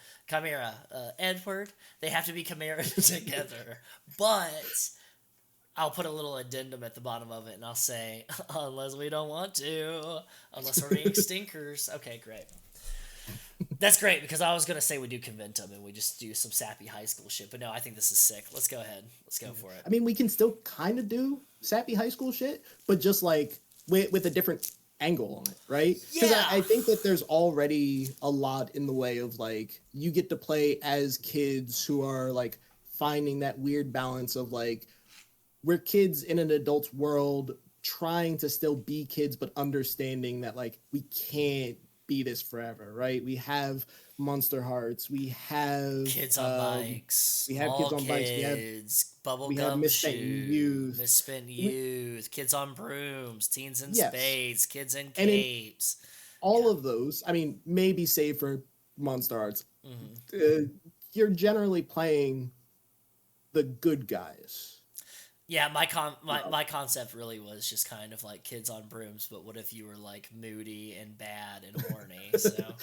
Edward. They have to be Chimera together. But I'll put a little addendum at the bottom of it, and I'll say, unless we don't want to, unless we're being stinkers. Okay, great. That's great, because I was going to say we do Conventum and we just do some sappy high school shit, but no, I think this is sick. Let's go ahead. Let's go for it. I mean, we can still kind of do sappy high school shit, but just like with a different angle on it, right? Because I think that there's already a lot in the way of like, you get to play as kids who are like finding that weird balance of like, we're kids in an adult's world trying to still be kids, but understanding that like we can't be this forever, right? We have Monster Hearts, we have Kids on bikes, we have mall kids on bikes, kids, we have bubblegum misspent shoes, youth, misspent youth, kids on brooms, teens in yes, spades, kids in and in capes. all Yeah. of those, I mean, maybe save for Monster Hearts, Hmm. you're generally playing the good guys. Yeah, Uh, my concept really was just kind of like kids on brooms, but what if you were like moody and bad and horny, so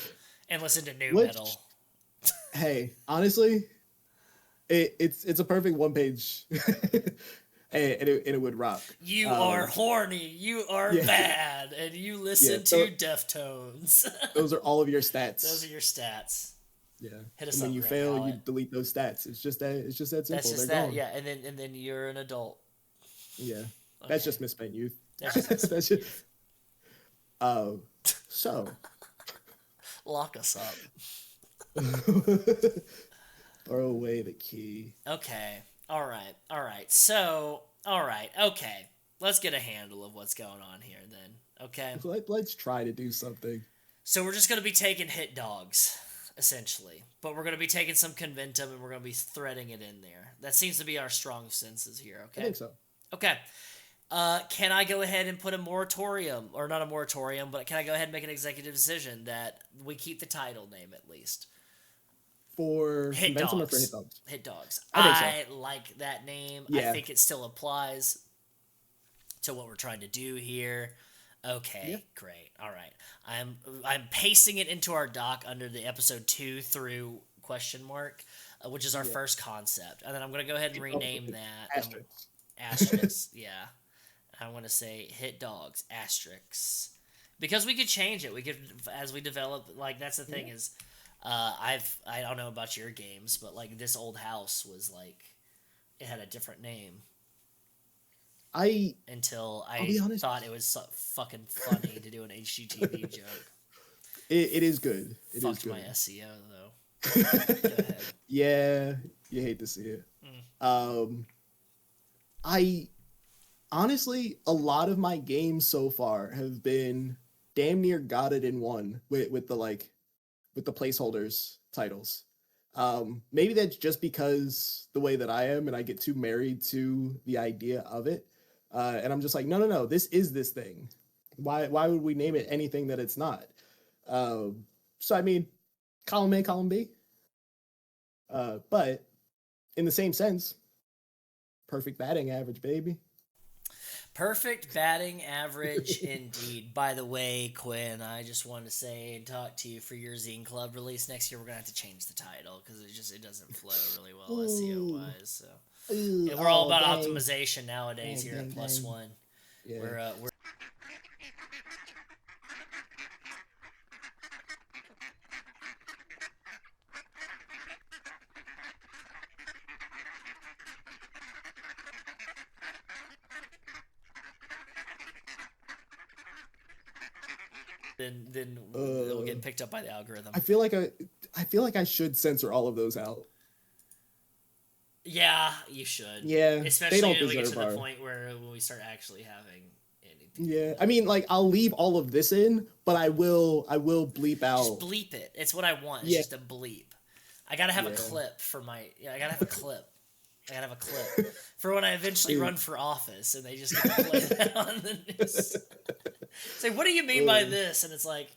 and listen to new which, metal. hey, honestly, it's a perfect one page, and it would rock. You are horny, you are Yeah, bad, and you yeah. listen to Deftones. Those are all of your Those stats. are your stats. Yeah, Hit and us when up, you Grant fail, you Hallett. delete those stats. It's just that That's simple. just They're that, gone. yeah. And then you're an adult. Yeah, that's Okay, just misspent youth. that's just That's misspent just. youth. Uh, so Lock us up. throw away the key. Okay. All right. All right. So, all right. Okay. Let's get a handle of what's going on here then. Okay. Let's try to do something. So we're just going to be taking hit dogs, essentially. But we're going to be taking some Conventum and we're going to be threading it in there. That seems to be our strong senses here, okay? I think so. Okay. Can I go ahead and put a moratorium, or not a moratorium, but can I go ahead and make an executive decision that we keep the title name at least? For Hit Conventum or dogs. for hit dogs? Hit dogs. I think so. like that name. Yeah. I think it still applies to what we're trying to do here. Okay, Yeah. great. All right. I'm pasting it into our doc under the episode 2 through question mark, which is our first concept. And then I'm going to go ahead and rename that. Asterisk. Asterisk, yeah. I'm going to say hit dogs, asterisks. Because we could change it. We could, as we develop, like, that's the thing is, I don't know about your games, but, like, this old house was, like, it had a different name. Until I thought it was so fucking funny to do an HGTV joke. It is good. It Fucked is good. my SEO, though. Go ahead. Yeah, you hate to see it. I honestly, a lot of my games so far have been damn near got it in one with the placeholders titles. Maybe that's just because the way that I am and I get too married to the idea of it. And I'm just like, no, this is this thing. Why would we name it anything that it's not? So I mean, column A, column B. But in the same sense, perfect batting average, baby. Perfect batting average indeed. By the way, Quinn, I just wanted to say and talk to you for your Zine Club release next year. We're gonna have to change the title because it doesn't flow really well SEO wise. So yeah, we're all about optimization nowadays here at Plus One. Yeah. We're then it'll get picked up by the algorithm. I feel like I should censor all of those out. Yeah, you should. Yeah, especially they don't when we get to deserve the our... point where when we start actually having anything. Yeah, I mean, like I'll leave all of this in, but I will bleep out. Just bleep it. It's what I want. It's just a bleep. I gotta have a clip for my. Yeah, I gotta have a clip. I gotta have a clip for when I eventually run for office, and they just get to play that on the news. Say, what do you mean by this? And it's like,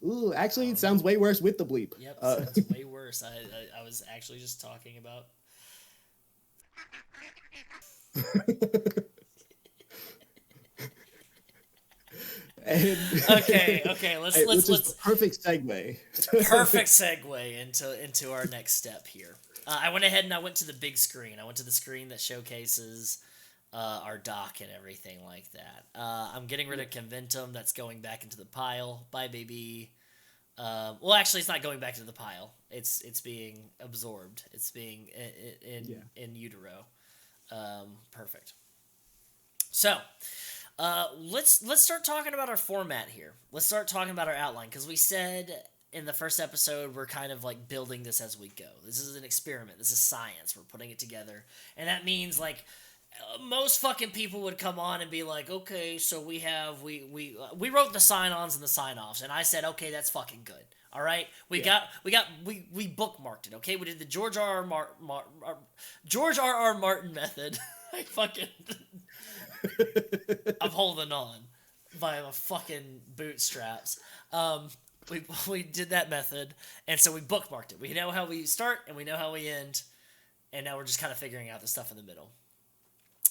ooh, actually, it sounds way worse with the bleep. Yep, sounds way worse. I was actually just talking about. Okay. Let's perfect segue. Perfect segue into our next step here. I went ahead and I went to the big screen. I went to the screen that showcases our dock and everything like that. I'm getting rid of Conventum. That's going back into the pile. Bye, baby. Well, actually, it's not going back into the pile. It's being absorbed. It's being in utero. Perfect. So, let's start talking about our format here. Let's start talking about our outline, because we said in the first episode we're kind of like building this as we go. This is an experiment. This is science. We're putting it together, and that means like most fucking people would come on and be like, okay, so we wrote the sign-ons and the sign-offs, and I said, okay, that's fucking good. All right, we bookmarked it. Okay, we did the George R. Martin method. I fucking I'm holding on by my fucking bootstraps. We did that method, and so we bookmarked it. We know how we start and we know how we end, and now we're just kind of figuring out the stuff in the middle.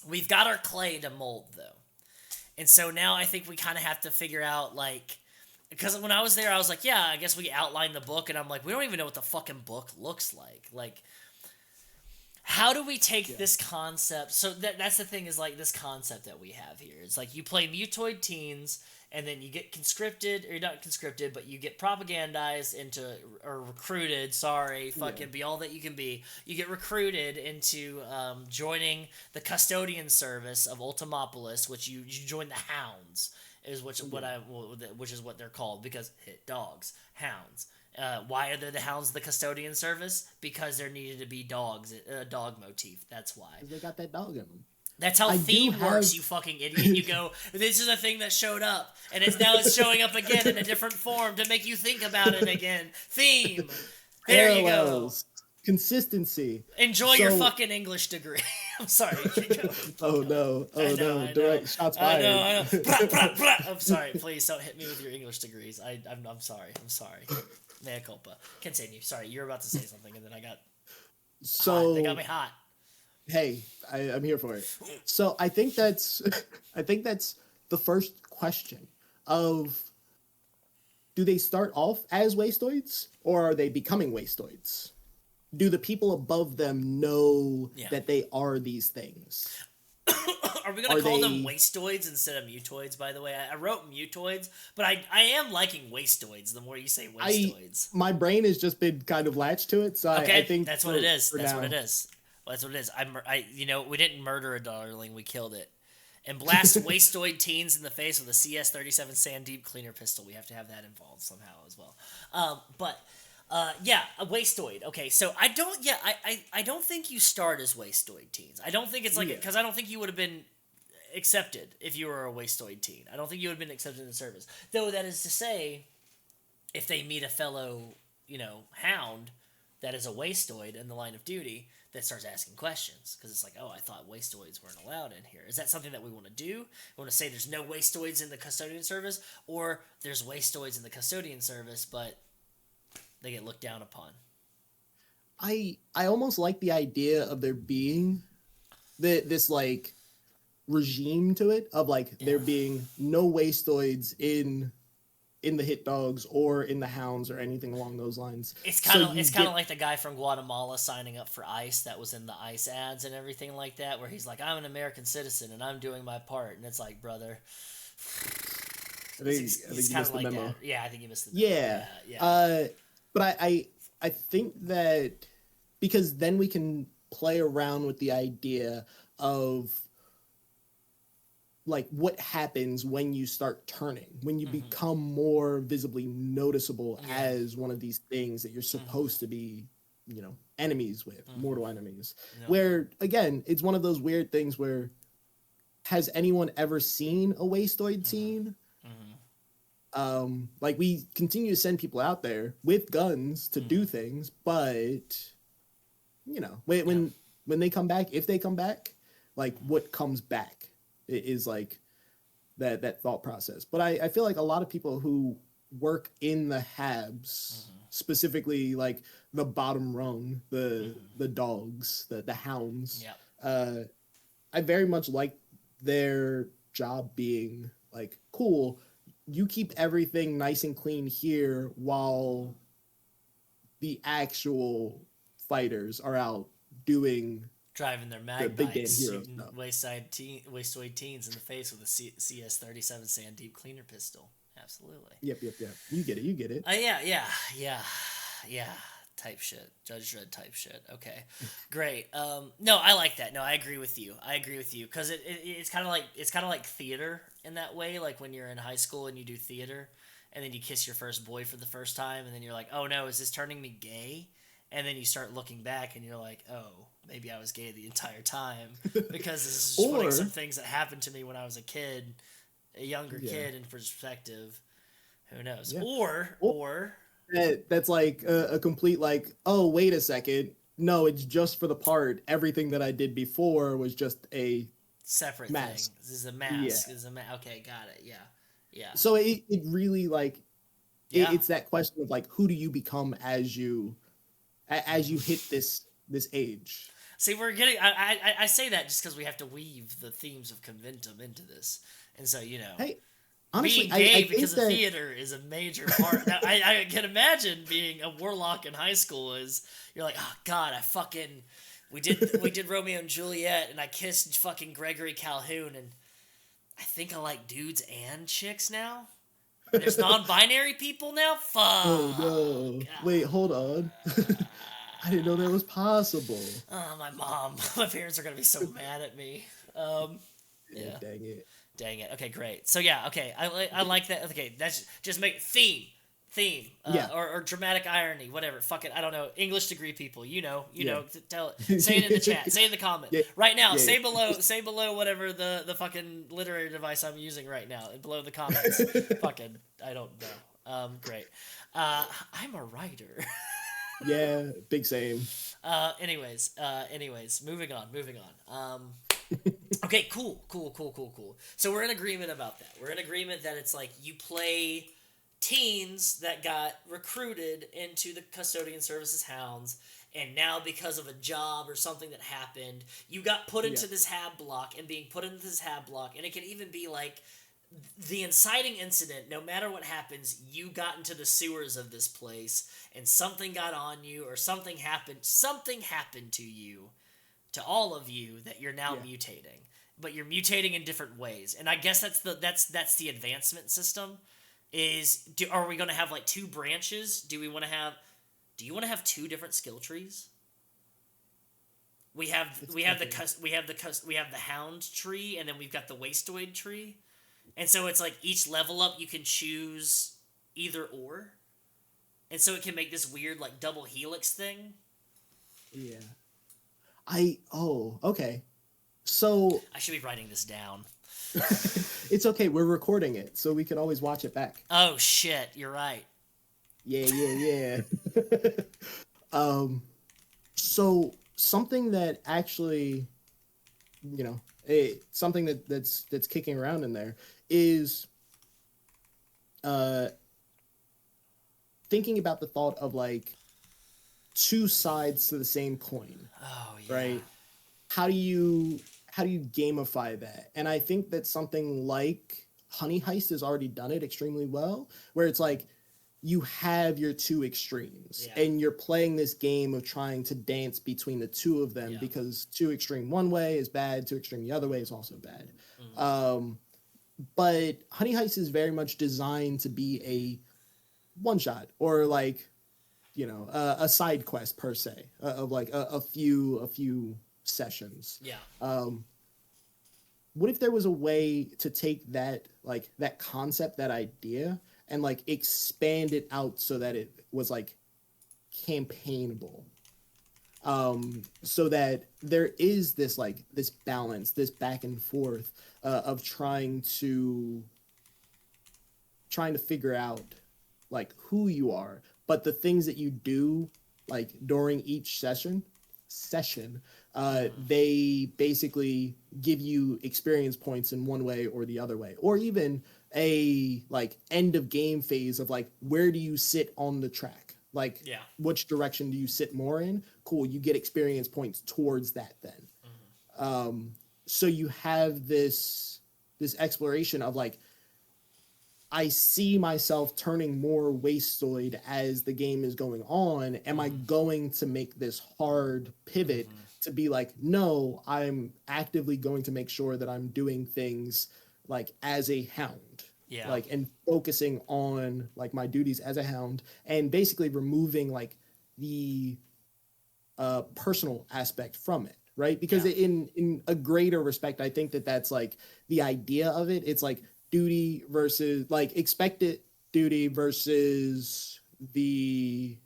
We've got our clay to mold, though. And so now I think we kind of have to figure out, like... Because when I was there, I was like, yeah, I guess we outlined the book, and I'm like, we don't even know what the fucking book looks like. Like, how do we take this concept... So that's the thing, is, like, this concept that we have here. It's like, you play Mutoid Teens, and then you get conscripted, or not conscripted, but you get propagandized into, or recruited, be all that you can be. You get recruited into joining the custodian service of Ultimopolis, which you join the Hounds, which is what they're called, because hit dogs, hounds. Why are there the Hounds of the custodian service? Because there needed to be dogs, a dog motif. That's why. Because they got that dog in them. That's how Fiend works, you fucking idiot. You go, this is a thing that showed up, and it's showing up again in a different form to make you think about it again. Theme. There Parallels. You go. Consistency. Enjoy your fucking English degree. I'm sorry. Oh no. I know. Direct shots fired. I know. Blah, blah, blah. I'm sorry. Please don't hit me with your English degrees. I'm sorry. Mea culpa. Continue. Sorry, you were about to say something, and then I got hot. They got me hot. Hey, I'm here for it. So I think that's the first question of, do they start off as wastoids, or are they becoming wastoids? Do the people above them know that they are these things? Are we going to call them wastoids instead of mutoids, by the way? I wrote mutoids, but I am liking wastoids the more you say wastoids. My brain has just been kind of latched to it, so I think that's what it is. That's what it is. We didn't murder a darling, we killed it. And blast wastoid teens in the face with a CS-37 Sandeep cleaner pistol. We have to have that involved somehow as well. A wastoid. Okay, so I don't think you start as wastoid teens. I don't think it's like, because I don't think you would have been accepted if you were a wastoid teen. I don't think you would have been accepted in the service. Though that is to say, if they meet a fellow, hound that is a wastoid in the line of duty, that starts asking questions, because it's like, oh, I thought wastoids weren't allowed in here. Is that something that we want to do? We want to say there's no wastoids in the custodian service, or there's wastoids in the custodian service, but they get looked down upon? I almost like the idea of there being this like regime to it, of like there being no wastoids in the hit dogs or in the hounds or anything along those lines. It's kind of like the guy from Guatemala signing up for ICE that was in the ICE ads and everything like that, where he's like, I'm an American citizen and I'm doing my part, and it's like, brother. I think you missed the memo. That. Yeah, I think you missed the memo. Yeah. But I think that, because then we can play around with the idea of like what happens when you start turning, when you become more visibly noticeable as one of these things that you're supposed to be, enemies with, mortal enemies. Where, again, it's one of those weird things where, has anyone ever seen a wastoid teen? Like, we continue to send people out there with guns to do things, but when they come back, if they come back, like what comes back is like that thought process. But I feel like a lot of people who work in the Habs, specifically like the bottom rung, the dogs, the hounds, I very much like their job being like, cool, you keep everything nice and clean here while the actual fighters are out driving their mag bikes, shooting wastoid teens in the face with a CS-37 Sandeep cleaner pistol. Absolutely. Yep. You get it. Yeah. Type shit. Judge Dredd type shit. Okay. Great. No, I like that. No, I agree with you. Because it's kind of like theater in that way. Like when you're in high school and you do theater, and then you kiss your first boy for the first time, and then you're like, oh no, is this turning me gay? And then you start looking back and you're like, oh, maybe I was gay the entire time because this is just putting Or some things that happened to me when I was a kid, a younger yeah, kid in perspective. Who knows? yeah. Or Or that's like a complete like, oh, wait a second. No, it's just for the part. Everything that I did before was just a separate thing. mask. This is a Yeah. mask. This is a Okay, got it. Yeah, yeah, So it really like yeah. it's that question of like who do you become as you hit this age? See, we're getting. I say that just because we have to weave the themes of Conventum into this, and so Hey, honestly, being I gay think because of that theater is a major part. Now, I can imagine being a warlock in high school is you're like, oh God, I fucking we did Romeo and Juliet, and I kissed fucking Gregory Calhoun, and I think I like dudes and chicks now. There's non-binary people now. Fuck. oh no. Wait, hold on. I didn't know that was possible. Oh, my mom, my parents are gonna be so mad at me. Yeah, Yeah. dang it. Dang it. Okay, great. So yeah, okay, I like that. Okay, that's just make theme, Yeah. or dramatic irony, whatever. Fuck it, I don't know. English degree people, you Yeah. know. Tell it. Say it in the chat. Say it in the comment Yeah, right now. yeah. Say below whatever the fucking literary device I'm using right now, and below the comments. Fucking, I don't know. Great. I'm a writer. Yeah, big same. Anyways, moving on. Okay, cool. So we're in agreement about that. We're in agreement that it's like you play teens that got recruited into the custodian services hounds, and now because of a job or something that happened, you got put into Yeah. this hab block, and being put into this hab block, and it can even be like the inciting incident, no matter what happens, you got into the sewers of this place and something got on you or something happened to you, to all of you, that you're now Yeah. mutating. But you're mutating in different ways. And I guess that's the advancement system. Are we going to have like two branches? Do you want to have two different skill trees? We have the hound tree, and then we've got the wastoid tree. And so it's like each level up you can choose either or. And so it can make this weird like double helix thing. Yeah. Okay. So I should be writing this down. it's okay. We're recording it, so we can always watch it back. Oh shit, you're right. Yeah. So something that actually, something that's kicking around in there is thinking about the thought of like two sides to the same coin, Oh yeah. right? How do you gamify that? And I think that something like Honey Heist has already done it extremely well, where it's like you have your two extremes, Yeah. and you're playing this game of trying to dance between the two of them, Yeah. because too extreme one way is bad, too extreme the other way is also bad. Mhm. But Honey Heist is very much designed to be a one shot, or like a side quest per se, of like a few sessions. Yeah. What if there was a way to take that concept, that idea, and like expand it out so that it was like campaignable, so that there is this balance, this back and forth, of trying to figure out like who you are, but the things that you do like during each session, they basically give you experience points in one way or the other way, or even a like end of game phase of like, where do you sit on the track, like Yeah. which direction do you sit more in. Cool, you get experience points towards that then. So you have this exploration of like, I see myself turning more wastoid as the game is going on. Am I going to make this hard pivot to be like, no, I'm actively going to make sure that I'm doing things like as a hound, Yeah. like, and focusing on like my duties as a hound, and basically removing like the personal aspect from it, right? Because Yeah. in a greater respect, I think that's like the idea of it. It's like duty versus like expected duty versus the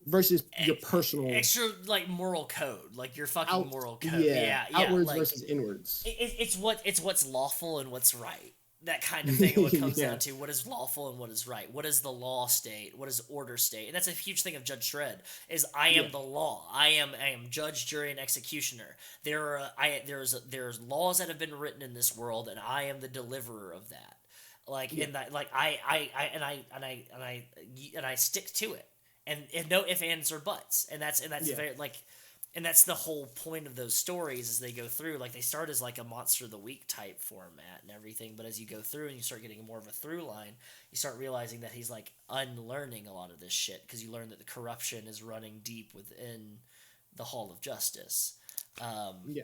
versus your personal extra like moral code, like your fucking out, moral code. yeah, Yeah, yeah, outwards like versus inwards. it's what's lawful and what's right. That kind of thing. What comes Yeah, down to what is lawful and what is right. What is the law state? What is order state? And that's a huge thing of Judge Dredd. Is I yeah, am the law. I am judge, jury, and executioner. There's laws that have been written in this world, and I am the deliverer of that. Like yeah, in that, like I stick to it, and no ifs, ands, or buts. And that's yeah, very like and that's the whole point of those stories as they go through. Like they start as like a monster of the week type format and everything, but as you go through and you start getting more of a through line, you start realizing that he's like unlearning a lot of this shit because you learn that the corruption is running deep within the Hall of Justice, yeah,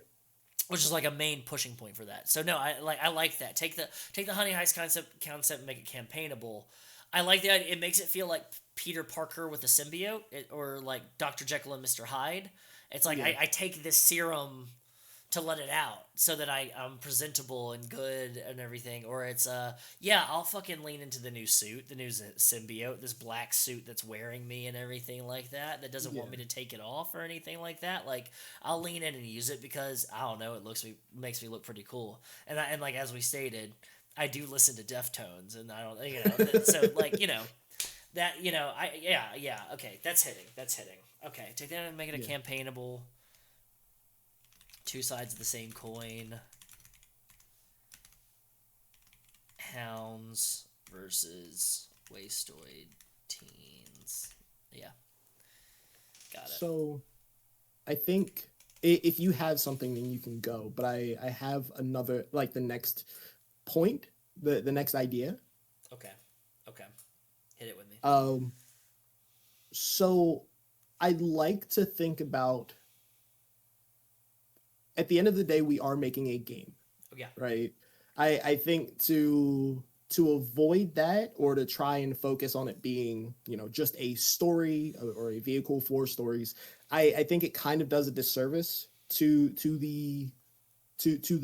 which is like a main pushing point for that. So no, I like that. Take the honey heist concept and make it campaignable. I like that. It makes it feel like Peter Parker with a symbiote, or like Dr. Jekyll and Mr. Hyde. It's like yeah, I take this serum to let it out so that I'm presentable and good and everything. Or it's yeah, I'll fucking lean into the new suit, the new symbiote, this black suit that's wearing me and everything like that. That doesn't want yeah, me to take it off or anything like that. Like I'll lean in and use it because I don't know, makes me look pretty cool. And like as we stated, I do listen to Deftones, and I don't so like that I yeah okay, that's hitting. Okay, take that and make it a yeah. campaignable, two sides of the same coin. Hounds versus wastoid teens. Yeah, got it. So I think if you have something, then you can go. But I have another, like the next point, the next idea. Okay, okay, hit it with me. Um, so I'd like to think about, at the end of the day, we are making a game, Oh, yeah, right? I think to avoid that, or to try and focus on it being, just a story, or a vehicle for stories, I think it kind of does a disservice to the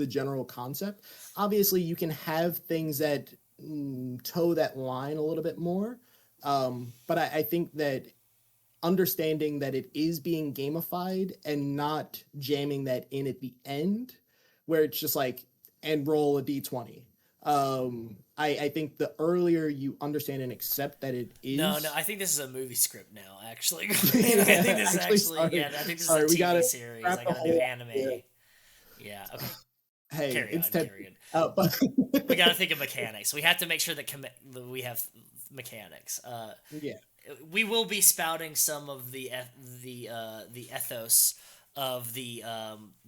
general concept. Obviously, you can have things that toe that line a little bit more, but I think that understanding that it is being gamified and not jamming that in at the end, where it's just like, and roll a d20. I think the earlier you understand and accept that it no, is. I think this is a movie script now. Actually, I think Yeah, this is actually, actually sorry, yeah. I think this is a sorry, we TV gotta series. wrap I the got a new whole. anime. Yeah. Yeah. Okay. Hey, Carry it's on. Ted. Carry on. But We got to think of mechanics. We have to make sure that we have mechanics. yeah, We will be spouting some of the ethos of the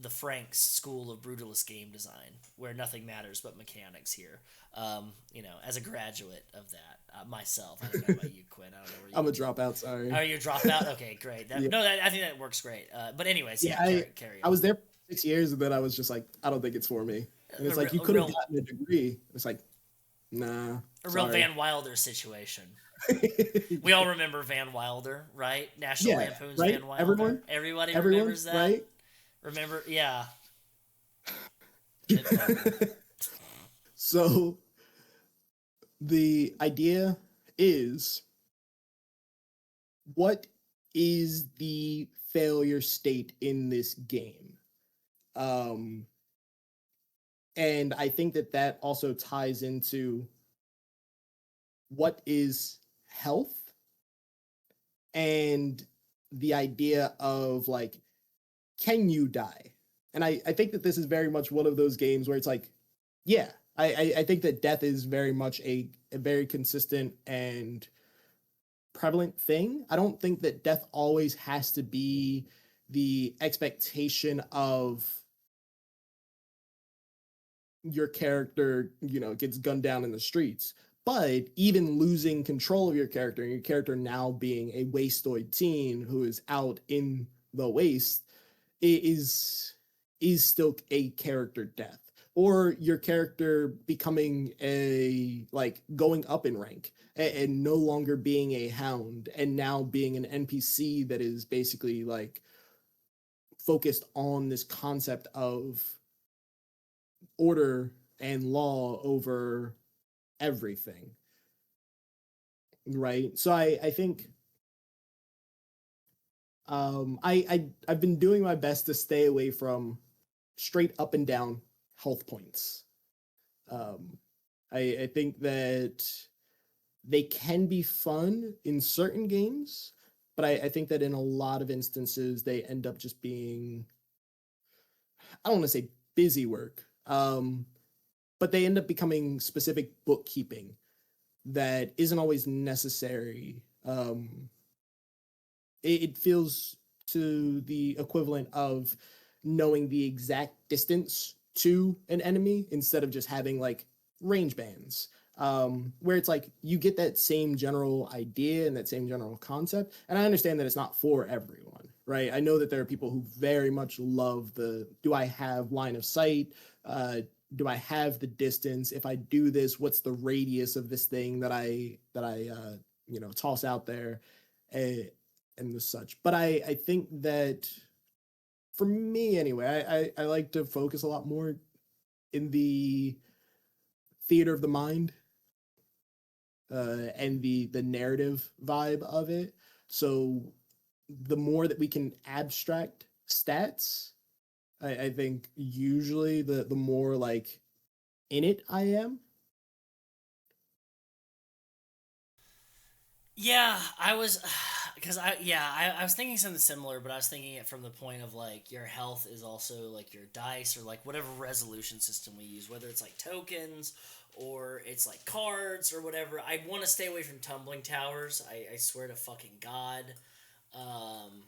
Franks School of Brutalist Game Design, where nothing matters but mechanics here. As a graduate of that myself, I don't know about you, Quinn. I don't know where you I'm a went to. dropout. Oh, Sorry. you're dropped out. Okay, great. Yeah, I think that works great. But anyways, yeah. yeah, I carry I on. was there for 6 years, and then I was just like, I don't think it's for me. And it's like, you A could have real gotten a degree. It's like, nah, a real sorry. Van Wilder situation. We all remember Van Wilder, right? National Yeah, Lampoon's right. Van Wilder. Everyone, Everybody everyone, remembers that. right? Remember? Yeah. It bummer. So the idea is, what is the failure state in this game? Um, and I think that also ties into what is health, and the idea of like, can you die? And I think that this is very much one of those games where it's like, yeah, I think that death is very much a very consistent and prevalent thing. I don't think that death always has to be the expectation of your character, gets gunned down in the streets. But even losing control of your character, and your character now being a wastoid teen who is out in the waste, is still a character death. Or your character becoming going up in rank, and no longer being a hound, and now being an NPC that is basically like focused on this concept of order and law over everything, right? So I think I've been doing my best to stay away from straight up and down health points. Um, I think that they can be fun in certain games, but I think that in a lot of instances they end up just being, I don't want to say busy work, but they end up becoming specific bookkeeping that isn't always necessary. It feels to the equivalent of knowing the exact distance to an enemy instead of just having like range bands. Where it's like you get that same general idea and that same general concept. And I understand that it's not for everyone, right? I know that there are people who very much love the do I have line of sight? Uh, do I have the distance? If I do this, what's the radius of this thing that I toss out there? Uh, and the such. But I think that for me anyway, I like to focus a lot more in the theater of the mind and the narrative vibe of it. So the more that we can abstract stats, I think usually the more like in it I am. Yeah, I was, because I was thinking something similar, but I was thinking it from the point of like your health is also like your dice or like whatever resolution system we use, whether it's like tokens or it's like cards or whatever. I want to stay away from tumbling towers. I swear to fucking god. Um,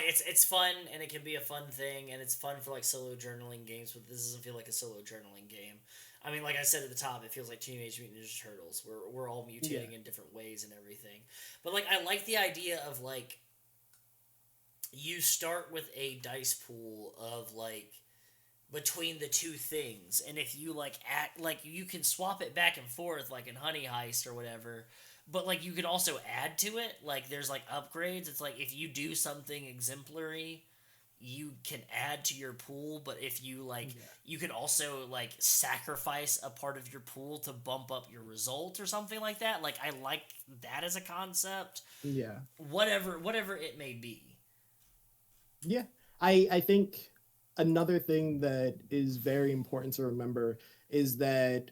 it's fun and it can be a fun thing and it's fun for like solo journaling games, but this doesn't feel like a solo journaling game. I mean, like I said at the top, it feels like Teenage Mutant Ninja Turtles. We're all Yeah. mutating in different ways and everything. But like I like the idea of like you start with a dice pool of like between the two things, and if you like act like you can swap it back and forth like in Honey Heist or whatever, but like you can also add to it. Like there's like upgrades. It's like if you do something exemplary, you can add to your pool, but if you like Yeah. you can also like sacrifice a part of your pool to bump up your result or something like that. Like I like that as a concept. Yeah. Whatever it may be. Yeah. I think another thing that is very important to remember is that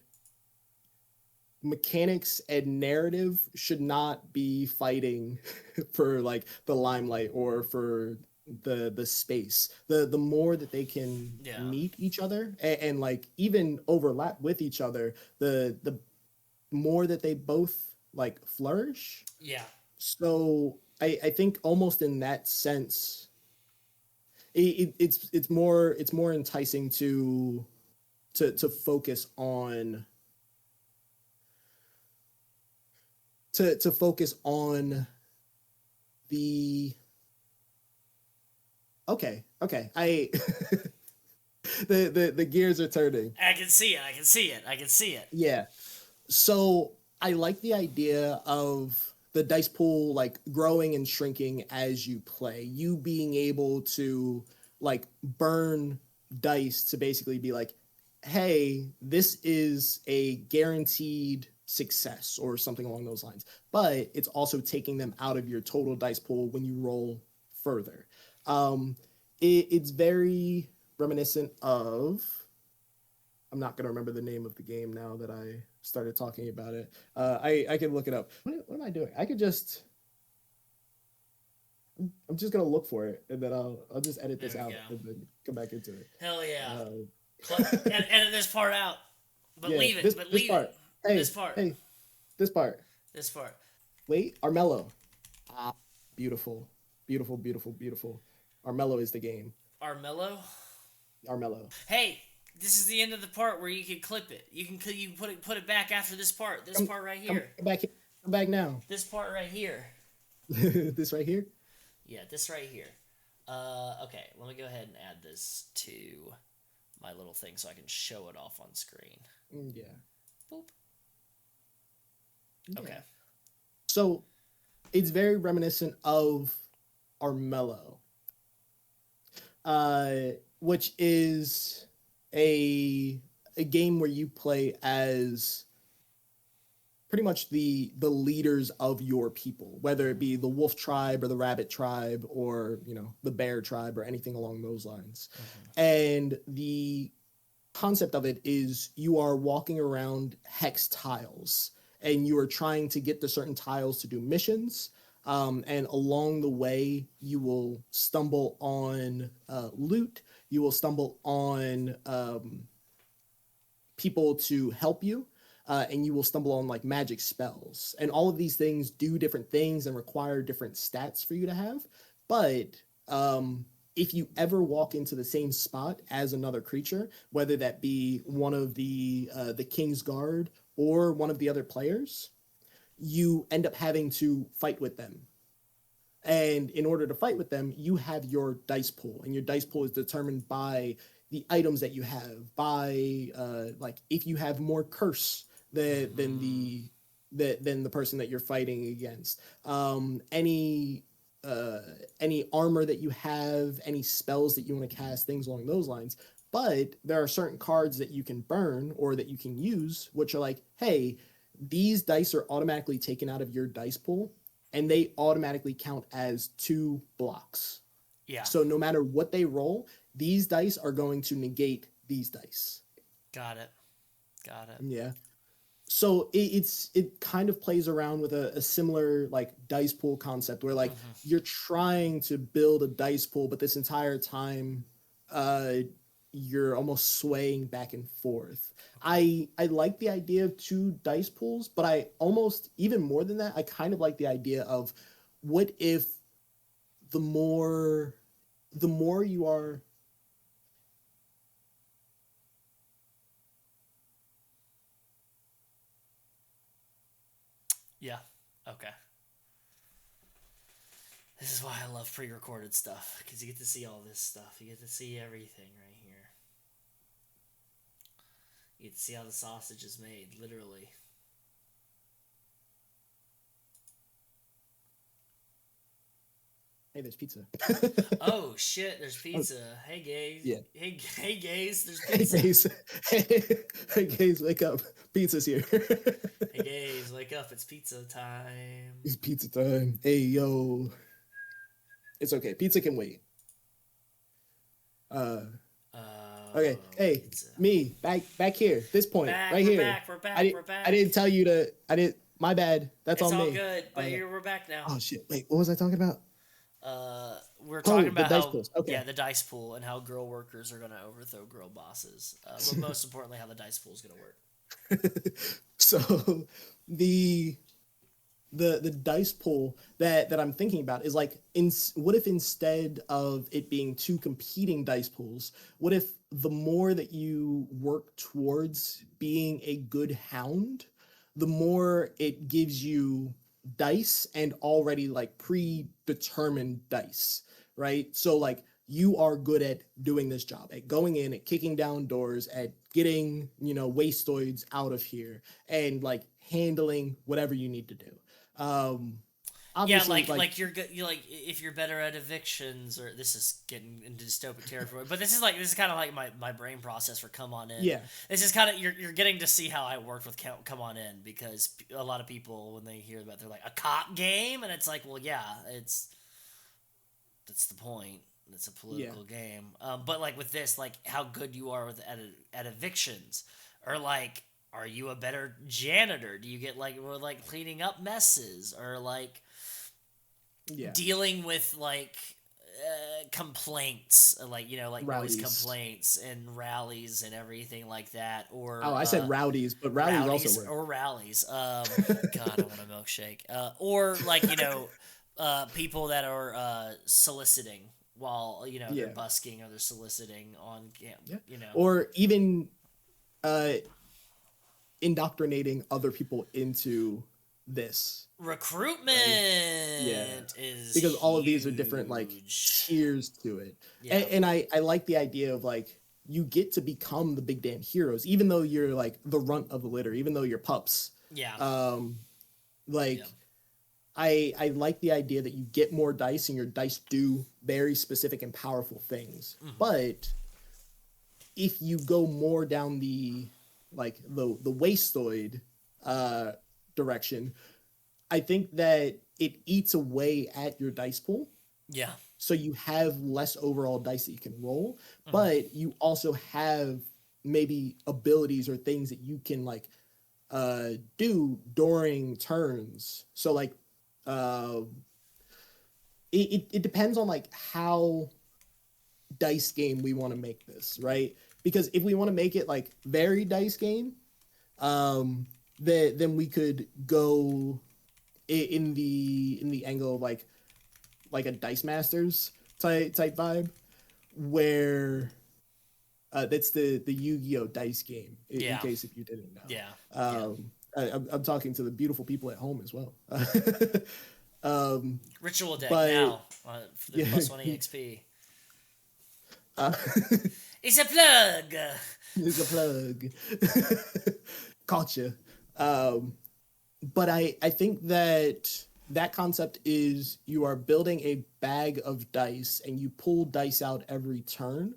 mechanics and narrative should not be fighting for like the limelight or for the space. The more that they can Yeah. meet each other and like even overlap with each other, the more that they both like flourish. Yeah. So I think almost in that sense it's more enticing to focus on to focus on the okay I the gears are turning. I can see it. I can see it. I can see it. Yeah, so I like the idea of the dice pool like growing and shrinking as you play, you being able to like burn dice to basically be like, hey, this is a guaranteed success or something along those lines, but it's also taking them out of your total dice pool when you roll further. um it's very reminiscent of, I'm not going to remember the name of the game now that I started talking about it. I can look it up. What am I doing? I could just, I'm just going to look for it and then I'll just edit There this we out go. and then come back into it. Hell yeah. Uh, Edit this part out. But yeah, leave it. But this leave it. part. This Hey, part. hey, this part. This part. Wait, Armello. Ah, beautiful, beautiful, beautiful, beautiful. Armello is the game. Armello. Armello. Hey, this is the end of the part where you can clip it. You can put it back after this part. This part right here. Come back. Come back now. This part right here. This right here. Yeah, this right here. Okay, let me go ahead and add this to my little thing so I can show it off on screen. Yeah. Boop. Yeah. Okay. So it's very reminiscent of Armello, which is a game where you play as pretty much the leaders of your people, whether it be the wolf tribe or the rabbit tribe or the bear tribe or anything along those lines. And the concept of it is you are walking around hex tiles and you are trying to get to certain tiles to do missions. And along the way, you will stumble on loot. You will stumble on people to help you. And you will stumble on like magic spells. And all of these things do different things and require different stats for you to have. But if you ever walk into the same spot as another creature, whether that be one of the King's Guard or one of the other players, you end up having to fight with them. And in order to fight with them, you have your dice pool, and your dice pool is determined by the items that you have, by like if you have more curse than the person that you're fighting against, any armor that you have, any spells that you want to cast, things along those lines. But there are certain cards that you can burn or that you can use, which are like, hey, these dice are automatically taken out of your dice pool, and they automatically count as 2 blocks. Yeah. So no matter what they roll, these dice are going to negate these dice. Got it. Yeah. So it kind of plays around with a similar like dice pool concept where like you're trying to build a dice pool, but this entire time you're almost swaying back and forth. I like the idea of 2 dice pools, but I almost, even more than that, I kind of like the idea of what if the more you are. Yeah. Okay. This is why I love pre-recorded stuff, because you get to see all this stuff. You get to see everything right here. You get to see how the sausage is made, literally. Hey, there's pizza. Oh shit, there's pizza. Hey gays. Yeah. Hey gays, there's pizza. Hey gays, wake up. Pizza's here. Hey gays, wake up, it's pizza time. It's pizza time. Hey yo. It's okay. Pizza can wait. Okay. Hey, pizza. Me, back here. This point. Right here. We're back. I didn't tell you to my bad. That's it's on all me. good, but we're back now. Oh shit. Wait, what was I talking about? We're talking about the dice how pools. Okay. the dice pool and how girl workers are going to overthrow girl bosses. But most importantly, how the dice pool is going to work. So the dice pool that I'm thinking about is like, what if instead of it being 2 competing dice pools, what if the more that you work towards being a good hound, the more it gives you dice and already like predetermined dice, right? So like you are good at doing this job, at going in, at kicking down doors, at getting, wastoids out of here, and like handling whatever you need to do. Yeah, like you're good. You like if you're better at evictions, or this is getting into dystopic territory. But this is kind of like my brain process for Come On In. Yeah, this is kind of you're getting to see how I worked with Come On In, because a lot of people when they hear about it, they're like, a cop game, and it's like, well, yeah, that's the point. It's a political game. But like with this, like how good you are at evictions, or like, are you a better janitor? Do you get like cleaning up messes, or like dealing with like complaints, like rowdies. Noise complaints and rallies and everything like that, or I said rowdies, but rowdies also work. Or rallies. God, I want a milkshake. Or like people that are soliciting while they're busking, or they're soliciting on or even indoctrinating other people into this recruitment. Is because all of these are huge. different like tiers to it. And I like the idea of like you get to become the big damn heroes, even though you're like the runt of the litter, even though you're pups. I like the idea that you get more dice and your dice do very specific and powerful things. But if you go more down the wastoid direction, I think that it eats away at your dice pool. Yeah. So you have less overall dice that you can roll, Mhm. but you also have maybe abilities or things that you can like do during turns. So like uh it depends on like how dice game we want to make this, right? Because if we want to make it like very dice game, then we could go in the angle of like a dice masters type vibe, where that's the Yu-Gi-Oh dice game. In Yeah. case if you didn't know, Yeah. Yeah. I'm talking to the beautiful people at home as well. Ritual deck But now for the yeah, plus one EXP. uh, It's a plug. it's a plug. Caught you. But I think that that concept is you are building a bag of dice and you pull dice out every turn,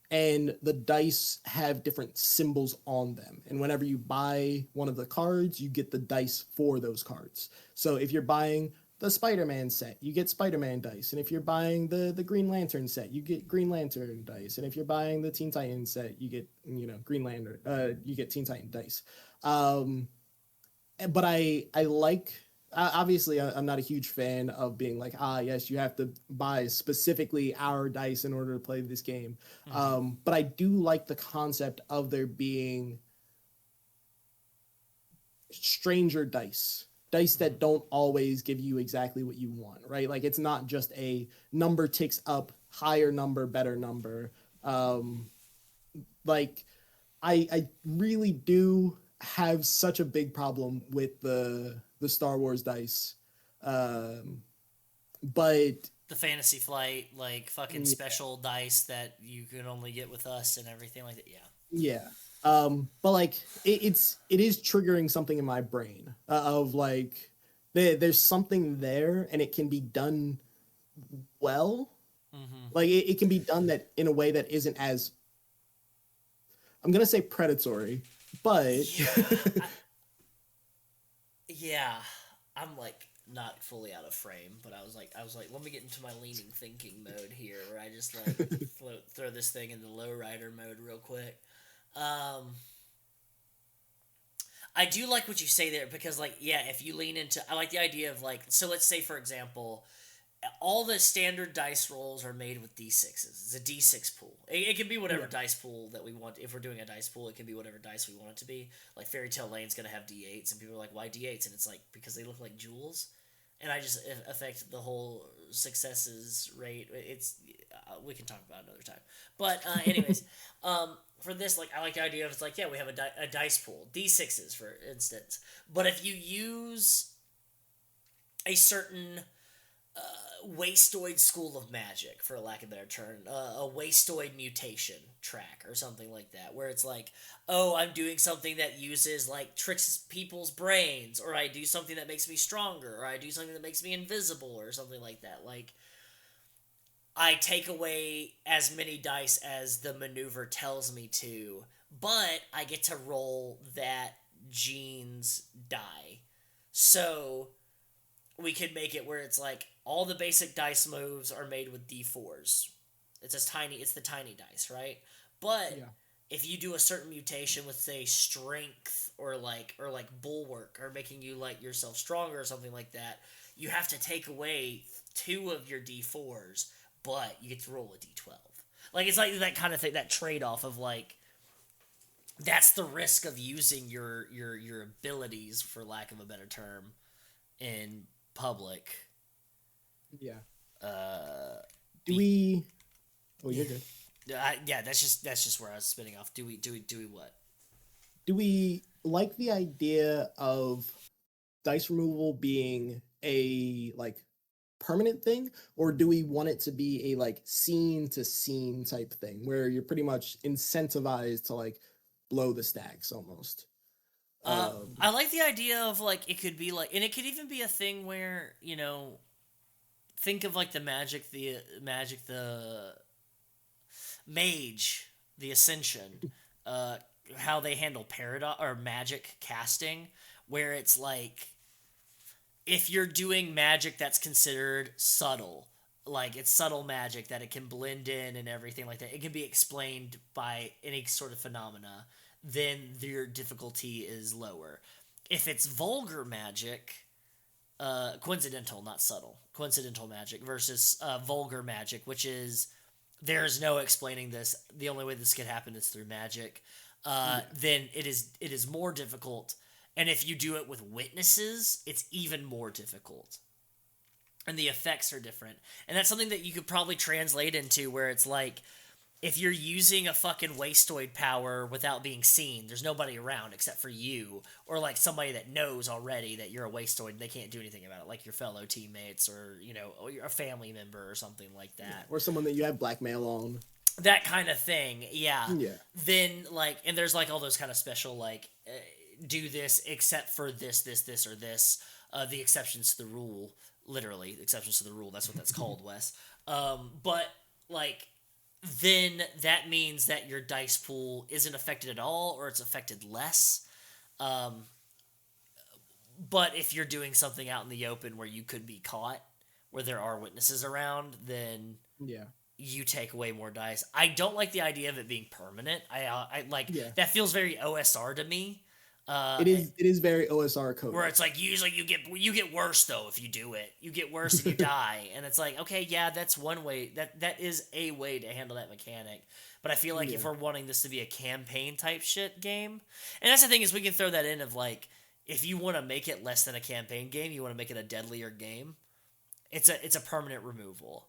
and the dice have different symbols on them, and whenever you buy one of the cards you get the dice for those cards. So if you're buying the Spider-Man set, you get Spider-Man dice, and if you're buying the Green Lantern set, you get Green Lantern dice, and if you're buying the Teen Titans set, you get, you know, Green Lantern, you get Teen Titan dice. um but I like, obviously I'm not a huge fan of being like, ah, yes, you have to buy specifically our dice in order to play this game. Mhm. But I do like the concept of there being stranger dice that don't always give you exactly what you want, right? Like it's not just a number ticks up, higher number, better number. Like I really do have such a big problem with the Star Wars dice. Um, but The Fantasy Flight, like fucking yeah, special dice that you can only get with us and everything like that. Yeah. yeah. But like it is triggering something in my brain, of like there's something there and it can be done well. Mm-hmm. Like it can be done that in a way that isn't as, I'm gonna say predatory, but Yeah. Yeah. I'm like not fully out of frame, but I was like, let me get into my leaning thinking mode here, where I just like throw this thing into lowrider mode real quick. Um, I do like what you say there because, like, yeah, if you lean into, I like the idea of like, so let's say for example, all the standard dice rolls are made with d6s. It's a d6 pool. It can be whatever yeah, dice pool that we want. If we're doing a dice pool, it can be whatever dice we want it to be. Like Fairy Tale Lane's gonna have d8s, and people are like, "Why d8s?" And it's like because they look like jewels, and I just affect the whole successes rate. It's we can talk about it another time. But anyways, for this, like I like the idea of it's like yeah, we have a dice pool, d6s for instance. But if you use a certain wastoid school of magic, for lack of a better term, a wastoid mutation track or something like that, where it's like, oh, I'm doing something that uses like tricks people's brains, or I do something that makes me stronger, or I do something that makes me invisible, or something like that. Like, I take away as many dice as the maneuver tells me to, but I get to roll that gene's die. So we could make it where it's like all the basic dice moves are made with d4s. It's the tiny dice, right? But yeah, if you do a certain mutation with say strength or like bulwark or making you like yourself stronger or something like that, you have to take away two of your d4s, but you get to roll a d12. Like it's like that kind of thing, that trade-off of like that's the risk of using your abilities, for lack of a better term, in public. yeah. Uh, Do be, we? Oh, you're good. yeah, that's just where I was spinning off. Do we what? Do we like the idea of dice removal being a like permanent thing, or do we want it to be a like scene to scene type thing where you're pretty much incentivized to like blow the stacks almost? I like the idea of like it could be like, and it could even be a thing where think of like the mage, the ascension, uh, how they handle paradox or magic casting, where it's like if you're doing magic that's considered subtle, like it's subtle magic that it can blend in and everything like that, it can be explained by any sort of phenomena, then your difficulty is lower. If it's vulgar magic, coincidental, not subtle, coincidental magic versus vulgar magic, which is there's no explaining this. The only way this could happen is through magic. Then it is more difficult. And if you do it with witnesses, it's even more difficult. And the effects are different. And that's something that you could probably translate into where it's like if you're using a fucking wastoid power without being seen, there's nobody around except for you, or like somebody that knows already that you're a wastoid and they can't do anything about it, like your fellow teammates or, or a family member or something like that. Yeah. Or someone that you have blackmail on. That kind of thing, yeah. Yeah. Then, like, and there's like all those kind of special, like, do this except for this, or this. The exceptions to the rule, literally, exceptions to the rule, that's what that's called, Wes. But, like, then that means that your dice pool isn't affected at all, or it's affected less. But if you're doing something out in the open where you could be caught, where there are witnesses around, then yeah, you take away more dice. I don't like the idea of it being permanent. I like that feels very OSR to me. It is very OSR code. Where it's like usually you get worse though if you do it. You get worse and you die. And it's like, okay, yeah, that's one way. That is a way to handle that mechanic. But I feel like if we're wanting this to be a campaign type shit game, and that's the thing is we can throw that in of like if you want to make it less than a campaign game, you want to make it a deadlier game. It's a permanent removal.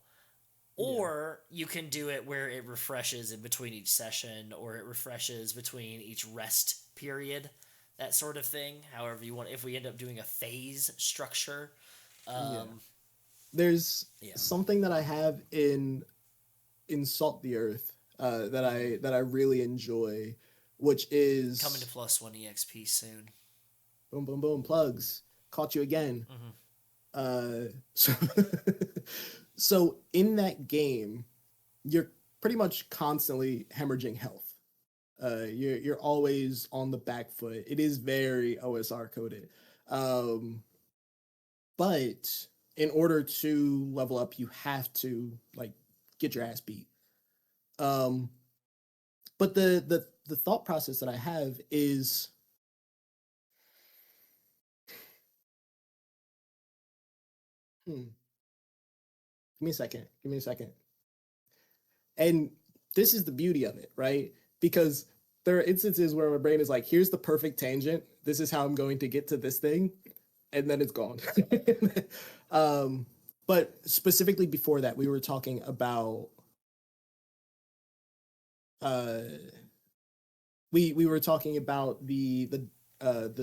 Or you can do it where it refreshes in between each session, or it refreshes between each rest period, that sort of thing. However you want. If we end up doing a phase structure, there's something that I have in Salt the Earth that I really enjoy, which is coming to +1 EXP soon. Boom, boom, boom! Plugs caught you again. So. So in that game, you're pretty much constantly hemorrhaging health. You're always on the back foot. It is very OSR coded. But in order to level up, you have to like get your ass beat. But the thought process that I have is Give me a second. And this is the beauty of it, right? Because there are instances where my brain is like, here's the perfect tangent. This is how I'm going to get to this thing. And then it's gone. But specifically before that, we were talking about we were talking about the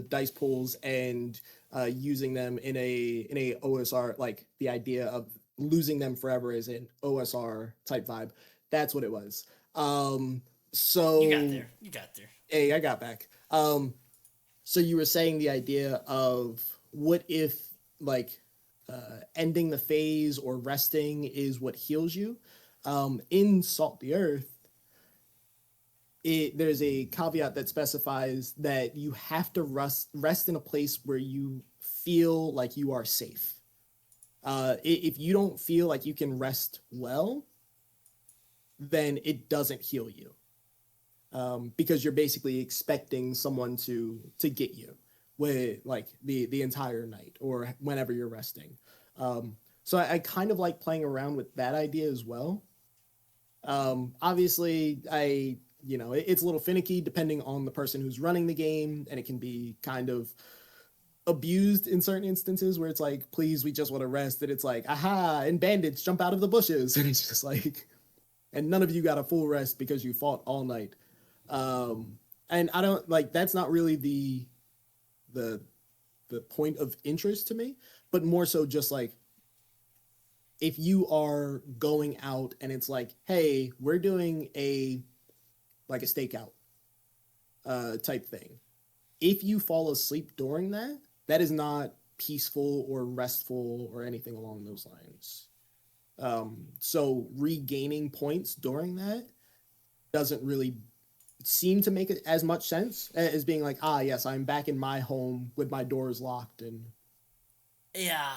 dice pools and using them in a OSR, like the idea of losing them forever is an OSR type vibe. That's what it was. So you got there. Hey, I got back. So you were saying the idea of what if like ending the phase or resting is what heals you. In Salt the Earth, there's a caveat that specifies that you have to rest in a place where you feel like you are safe. If you don't feel like you can rest well, then it doesn't heal you. Because you're basically expecting someone to get you with like the entire night or whenever you're resting. So I kind of like playing around with that idea as well. Obviously, it's a little finicky depending on the person who's running the game, and it can be kind of abused in certain instances where it's like, please, we just want to rest. And it's like, aha, and bandits jump out of the bushes. And it's just like, and none of you got a full rest because you fought all night. And I don't like, that's not really the point of interest to me, but more so just like, if you are going out and it's like, hey, we're doing a stakeout type thing. If you fall asleep during that, that is not peaceful or restful or anything along those lines. So regaining points during that doesn't really seem to make it as much sense as being like, ah, yes, I'm back in my home with my doors locked and Yeah.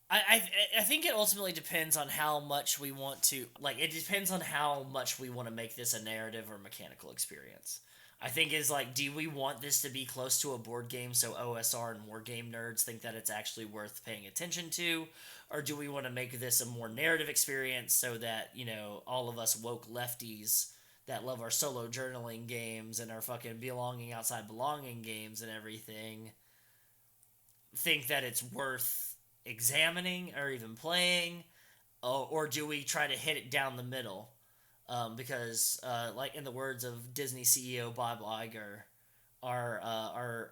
I think it ultimately depends on how much we want to like it depends on how much we want to make this a narrative or mechanical experience. I think is like, do we want this to be close to a board game so OSR and war game nerds think that it's actually worth paying attention to? Or do we want to make this a more narrative experience so that, all of us woke lefties that love our solo journaling games and our fucking belonging outside belonging games and everything think that it's worth examining or even playing, or do we try to hit it down the middle? Because, like in the words of Disney CEO Bob Iger, our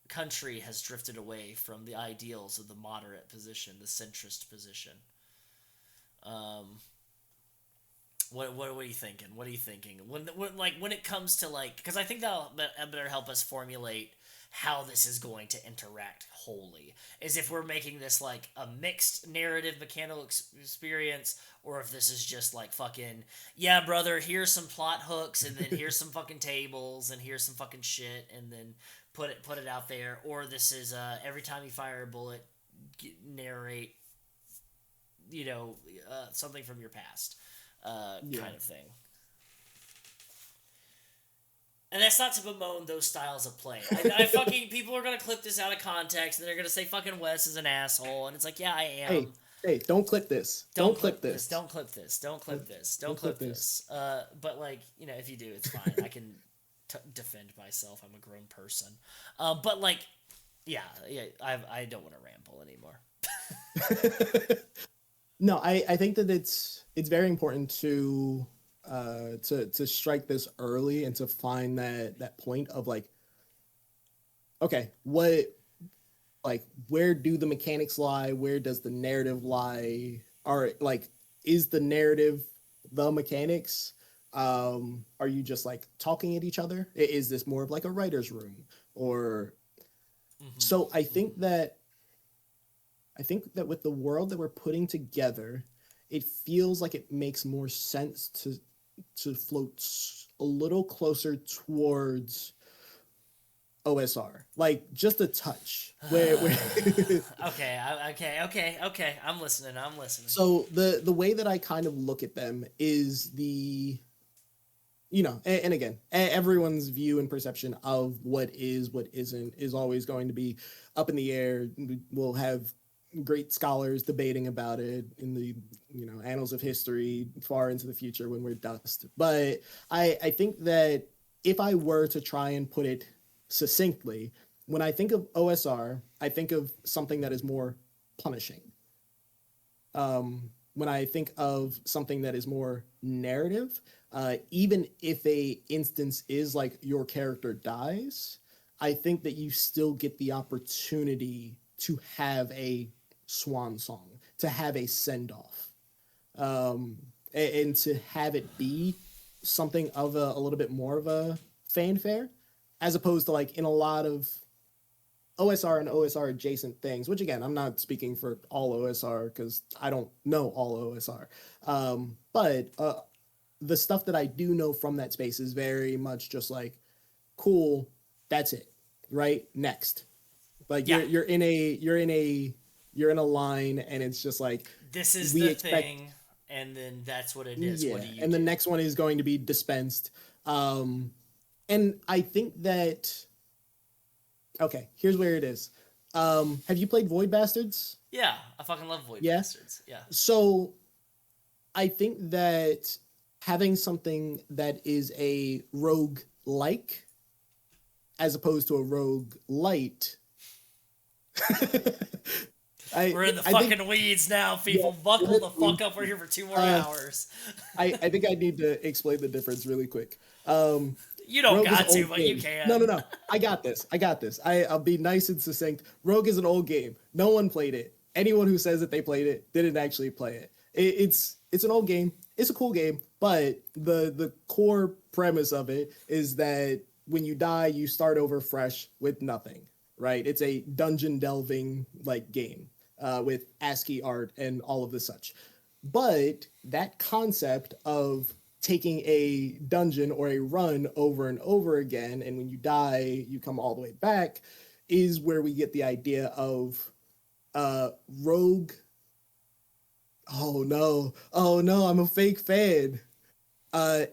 country has drifted away from the ideals of the moderate position, the centrist position. What are you thinking? What are you thinking? When it comes to because I think that better help us formulate how this is going to interact wholly, is if we're making this like a mixed narrative mechanical experience, or if this is just like fucking, yeah brother, here's some plot hooks and then here's some fucking tables and here's some fucking shit and then put it out there, or this is every time you fire a bullet, narrate something from your past, kind of thing. And that's not to bemoan those styles of play. I fucking people are gonna clip this out of context and they're gonna say fucking Wes is an asshole, and it's like, yeah, I am. Hey, don't clip this. Don't clip this. Don't clip this. Don't clip this. Don't clip this. But if you do, it's fine. I can defend myself. I'm a grown person. But yeah, I don't want to ramble anymore. No, I think that it's very important to strike this early and to find that point of okay, where do the mechanics lie? Where does the narrative lie? Is the narrative the mechanics? Are you just talking at each other? Is this more of a writer's room? Or so I think that with the world that we're putting together, it feels like it makes more sense to float a little closer towards OSR, just a touch. Where okay. I'm listening. So the way that I kind of look at them is and again, everyone's view and perception of what isn't is always going to be up in the air. We'll have great scholars debating about it in the annals of history far into the future when we're dust. But I think that if I were to try and put it succinctly, when I think of OSR, I think of something that is more punishing. When I think of something that is more narrative, even if a instance is your character dies, I think that you still get the opportunity to have a swan song, to have a send-off, and to have it be something of a little bit more of a fanfare, as opposed to in a lot of OSR and OSR adjacent things, which again, I'm not speaking for all OSR because I don't know all OSR. But the stuff that I do know from that space is very much just cool, that's it, right? Next. You're in a line and it's just this is the thing, and then that's what it is. Yeah, what do you and do? the next one is going to be dispensed. And I think that okay, here's where it is. Have you played Void Bastards? Yeah, I fucking love Void Bastards. Yeah. So I think that having something that is a rogue like as opposed to a rogue light. We're in the fucking weeds now, people. Yeah, buckle the fuck up. We're here for 2 more hours. I think I need to explain the difference really quick. You don't got to, but you can. No. I got this. I'll be nice and succinct. Rogue is an old game. No one played it. Anyone who says that they played it didn't actually play it. It's an old game. It's a cool game, but the core premise of it is that when you die, you start over fresh with nothing, right? It's a dungeon delving game with ASCII art and all of the such. But that concept of taking a dungeon or a run over and over again, and when you die, you come all the way back, is where we get the idea of rogue. Oh no, I'm a fake fan.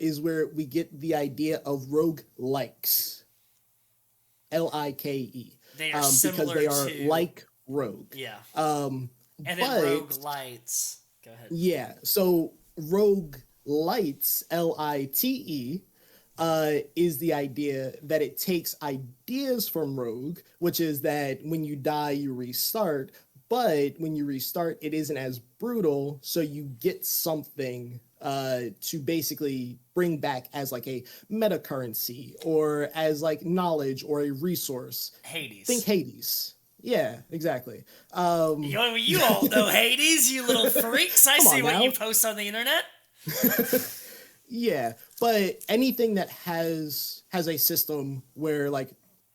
Is where we get the idea of rogue likes, Like, They are because similar they are to like rogue. yeah, Um, and then rogue but lights. Go ahead. yeah, so rogue lights, Lite, is the idea that it takes ideas from rogue, which is that when you die, you restart. But when you restart, it isn't as brutal, so you get something to basically bring back as like a meta currency or as like knowledge or a resource. Think Hades. Hades. Yeah, exactly. You all know Hades, you little freaks. I Come see on what you now. post on the internet. Yeah, but anything that has a system where like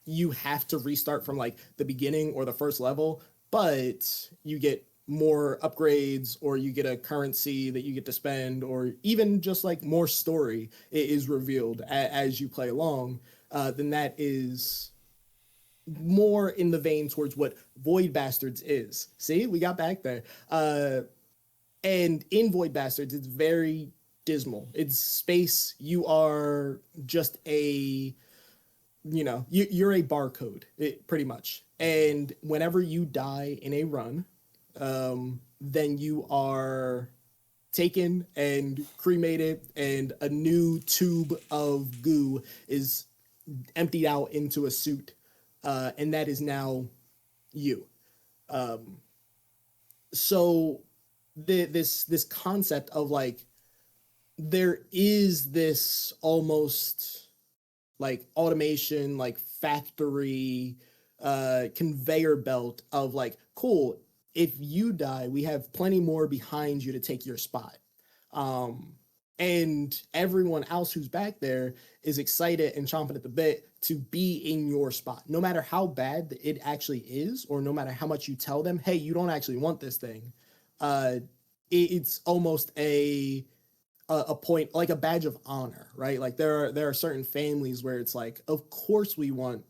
you have to restart from like the beginning or the first level, but you get more upgrades or you get a currency that you get to spend or even just like more story is revealed as you play along, then that is more in the vein towards what Void Bastards is. See, we got back there. And in Void Bastards, it's very dismal. It's space. You are just a, you're a barcode, pretty much. And whenever you die in a run, then you are taken and cremated, and a new tube of goo is emptied out into a suit, and that is now you. So this concept of like there is this almost like automation, like factory conveyor belt of like, cool, if you die, we have plenty more behind you to take your spot. Um, and everyone else who's back there is excited and chomping at the bit to be in your spot, no matter how bad it actually is, or no matter how much you tell them, hey, you don't actually want this thing. Uh, it's almost a point, like a badge of honor, right? Like there are certain families where it's like, of course we want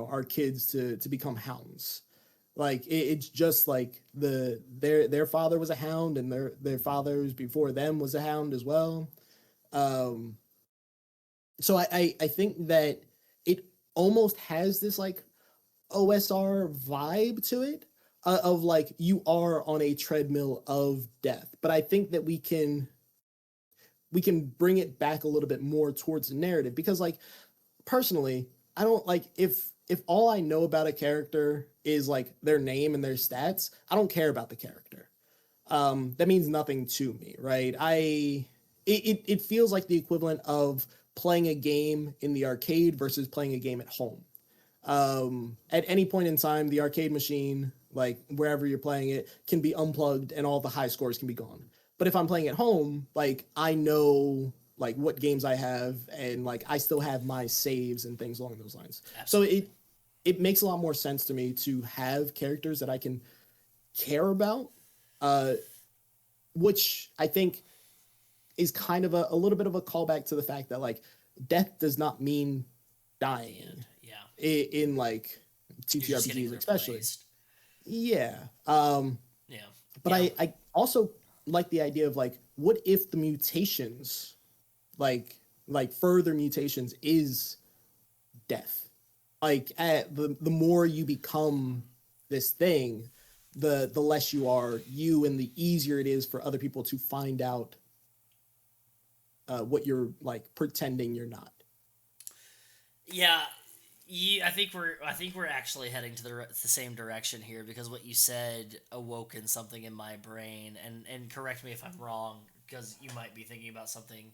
our kids to become hounds. Like it's just like their father was a hound, and their fathers before them was a hound as well. Um, so I think that it almost has this like OSR vibe to it, of like you are on a treadmill of death. But I think that we can bring it back a little bit more towards the narrative, because like personally, I don't like, if all I know about a character is like their name and their stats, I don't care about the character. That means nothing to me, right? It feels like the equivalent of playing a game in the arcade versus playing a game at home. At any point in time, the arcade machine, like wherever you're playing it, can be unplugged and all the high scores can be gone. But if I'm playing at home, like I know like what games I have, and like I still have my saves and things along those lines. So Absolutely. it makes a lot more sense to me to have characters that I can care about, uh, which I think is kind of a little bit of a callback to the fact that like death does not mean dying And yeah, in like you're just getting ttrpgs especially. replaced. Yeah. Yeah, But yeah. I also like the idea of like, what if the mutations, like further mutations, is death? Like the more you become this thing, the less you are you, and the easier it is for other people to find out what you're like pretending you're not. Yeah, I think we're actually heading to the same direction here, because what you said awoken something in my brain, and correct me if I'm wrong, because you might be thinking about something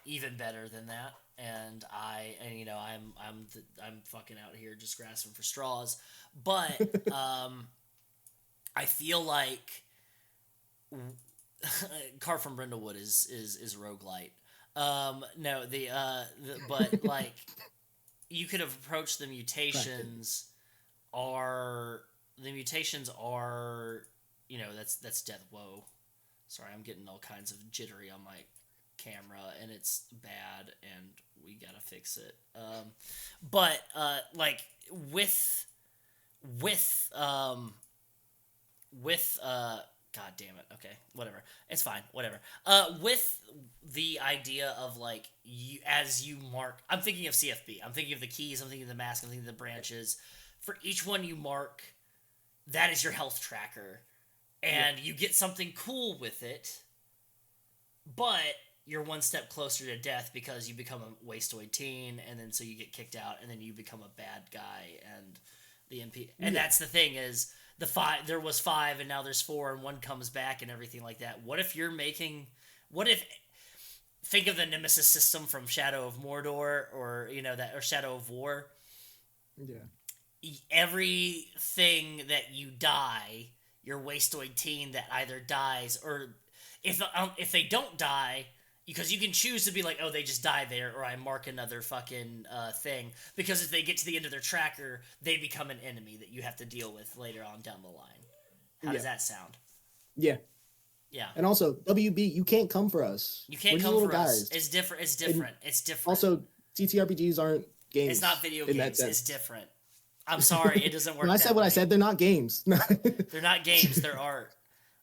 even better than that, and I'm fucking out here just grasping for straws, but I feel like Car from Brindlewood is roguelite. No, but like you could have approached Crafted. are the mutations are that's death. Whoa, sorry, I'm getting all kinds of jittery on my camera, and it's bad, and we gotta fix it. But like with God damn it. Okay, whatever. It's fine. Whatever. With the idea of like you as you mark, I'm thinking of CFB. I'm thinking of the keys. I'm thinking of the mask. I'm thinking of the branches. For each one you mark, that is your health tracker, and you get something cool with it. But you're one step closer to death because you become a wastoid teen, and then so you get kicked out, and then you become a bad guy, and the MP. And that's the thing is. There was 5 and now there's 4 and 1 comes back and everything like that. What if think of the Nemesis system from Shadow of Mordor or or Shadow of War. Yeah. Everything that you die, your wastoid teen that either dies or if they don't die, because you can choose to be like, oh, they just died there, or I mark another fucking thing. Because if they get to the end of their tracker, they become an enemy that you have to deal with later on down the line. How does that sound? Yeah. Yeah. And also, WB, you can't come for us. You can't come for us. It's different. It's different. It's different. Also, TTRPGs aren't games. It's not video games. It's different. I'm sorry, it doesn't work. When I said what I said, they're not games. They're not games. They're art.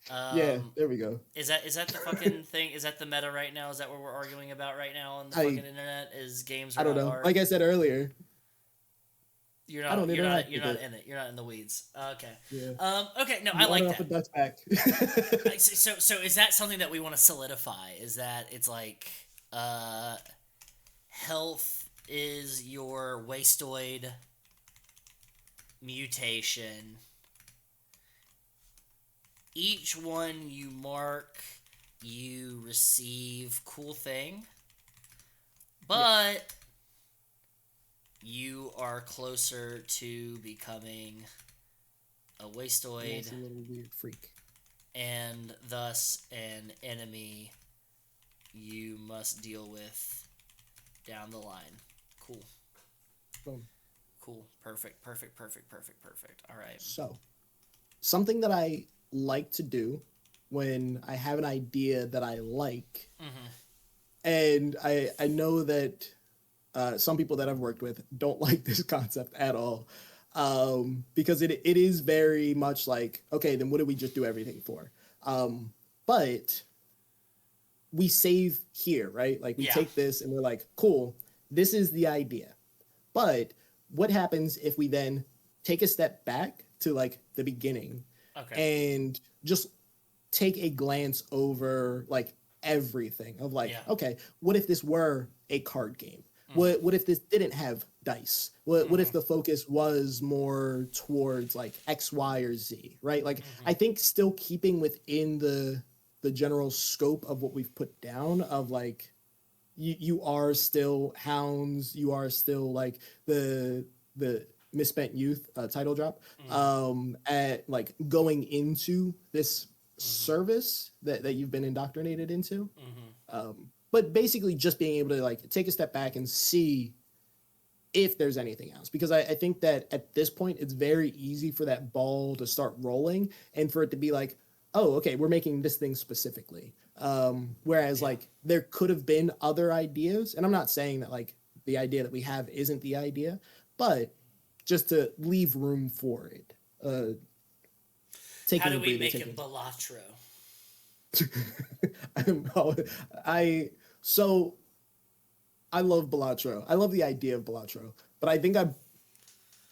Yeah, there we go. Is that the fucking thing? Is that the meta right now? Is that what we're arguing about right now on the fucking internet? Is games? I don't know. Art? Like I said earlier, you're not in it. You're not in the weeds. Okay. Yeah. Okay. No, I like that. Off a Dutch back. So is that something that we want to solidify? Is that it's like health is your wastoid mutation. Each one you mark, you receive cool thing, but you are closer to becoming a wastoid. That's a little weird freak. And thus an enemy you must deal with down the line. Cool. Boom. Cool. Perfect. All right. So, something that I like to do when I have an idea that I like, and I know that some people that I've worked with don't like this concept at all, because it is very much like, okay, then what do we just do everything for? But we save here, right? Like we take this and we're like, cool, this is the idea. But what happens if we then take a step back to like the beginning and just take a glance over like everything of like, okay, what if this were a card game? What if this didn't have dice? What if the focus was more towards like X, Y, or Z, right? Like I think still keeping within the general scope of what we've put down of like you are still hounds, you are still like the misspent youth title drop at like going into this service that you've been indoctrinated into, but basically just being able to like take a step back and see if there's anything else, because I think that at this point it's very easy for that ball to start rolling and for it to be like, oh, okay, we're making this thing specifically, whereas like there could have been other ideas, and I'm not saying that like the idea that we have isn't the idea, but just to leave room for it. How do we make it Balatro? I love Balatro. I love the idea of Balatro, but I think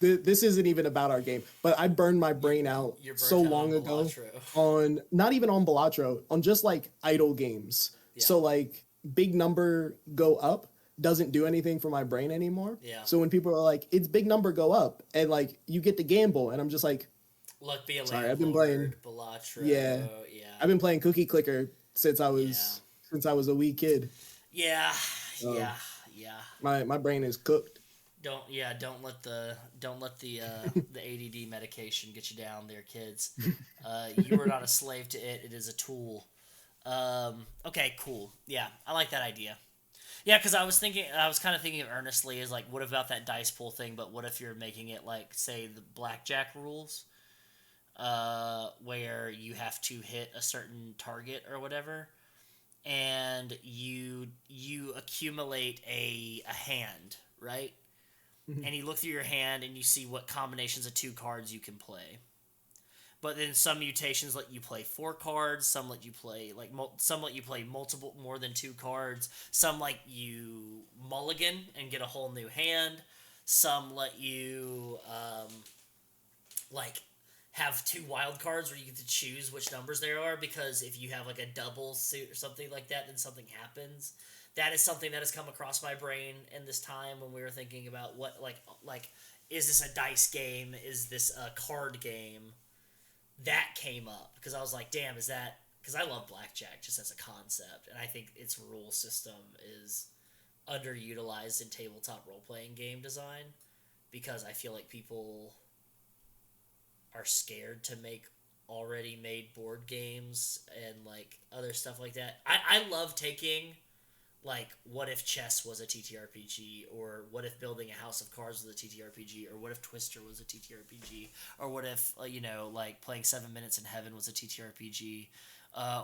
this isn't even about our game, but I burned my brain out so long ago on not even on Balatro, on just like idle games. So like big number go up doesn't do anything for my brain anymore. So when people are like, it's big number go up and like you get to gamble, and I'm just like, look, be a sorry, I've been playing Balatro. I've been playing Cookie Clicker since I was a wee kid. My brain is cooked. Don't let the the ADD medication get you down there, kids. You are not a slave to it. It is a tool. Okay, cool. Yeah, I like that idea. Yeah, because I was kind of thinking earnestly is like, what about that dice pool thing? But what if you're making it like, say, the blackjack rules, where you have to hit a certain target or whatever, and you accumulate a hand, right? Mhm. And you look through your hand and you see what combinations of 2 cards you can play. But then some mutations let you play 4 cards. Some let you play some let you play multiple more than 2 cards. Some let you mulligan and get a whole new hand. Some let you like have 2 wild cards where you get to choose which numbers there are, because if you have like a double suit or something like that, then something happens. That is something that has come across my brain in this time when we were thinking about what like is this a dice game? Is this a card game? That came up because I was like, damn, is that, because I love blackjack just as a concept, and I think its rule system is underutilized in tabletop role-playing game design, because I feel like people are scared to make already made board games and like other stuff like that. I love taking like, what if chess was a TTRPG, or what if building a house of cards was a TTRPG, or what if Twister was a TTRPG, or what if like playing 7 Minutes in Heaven was a TTRPG,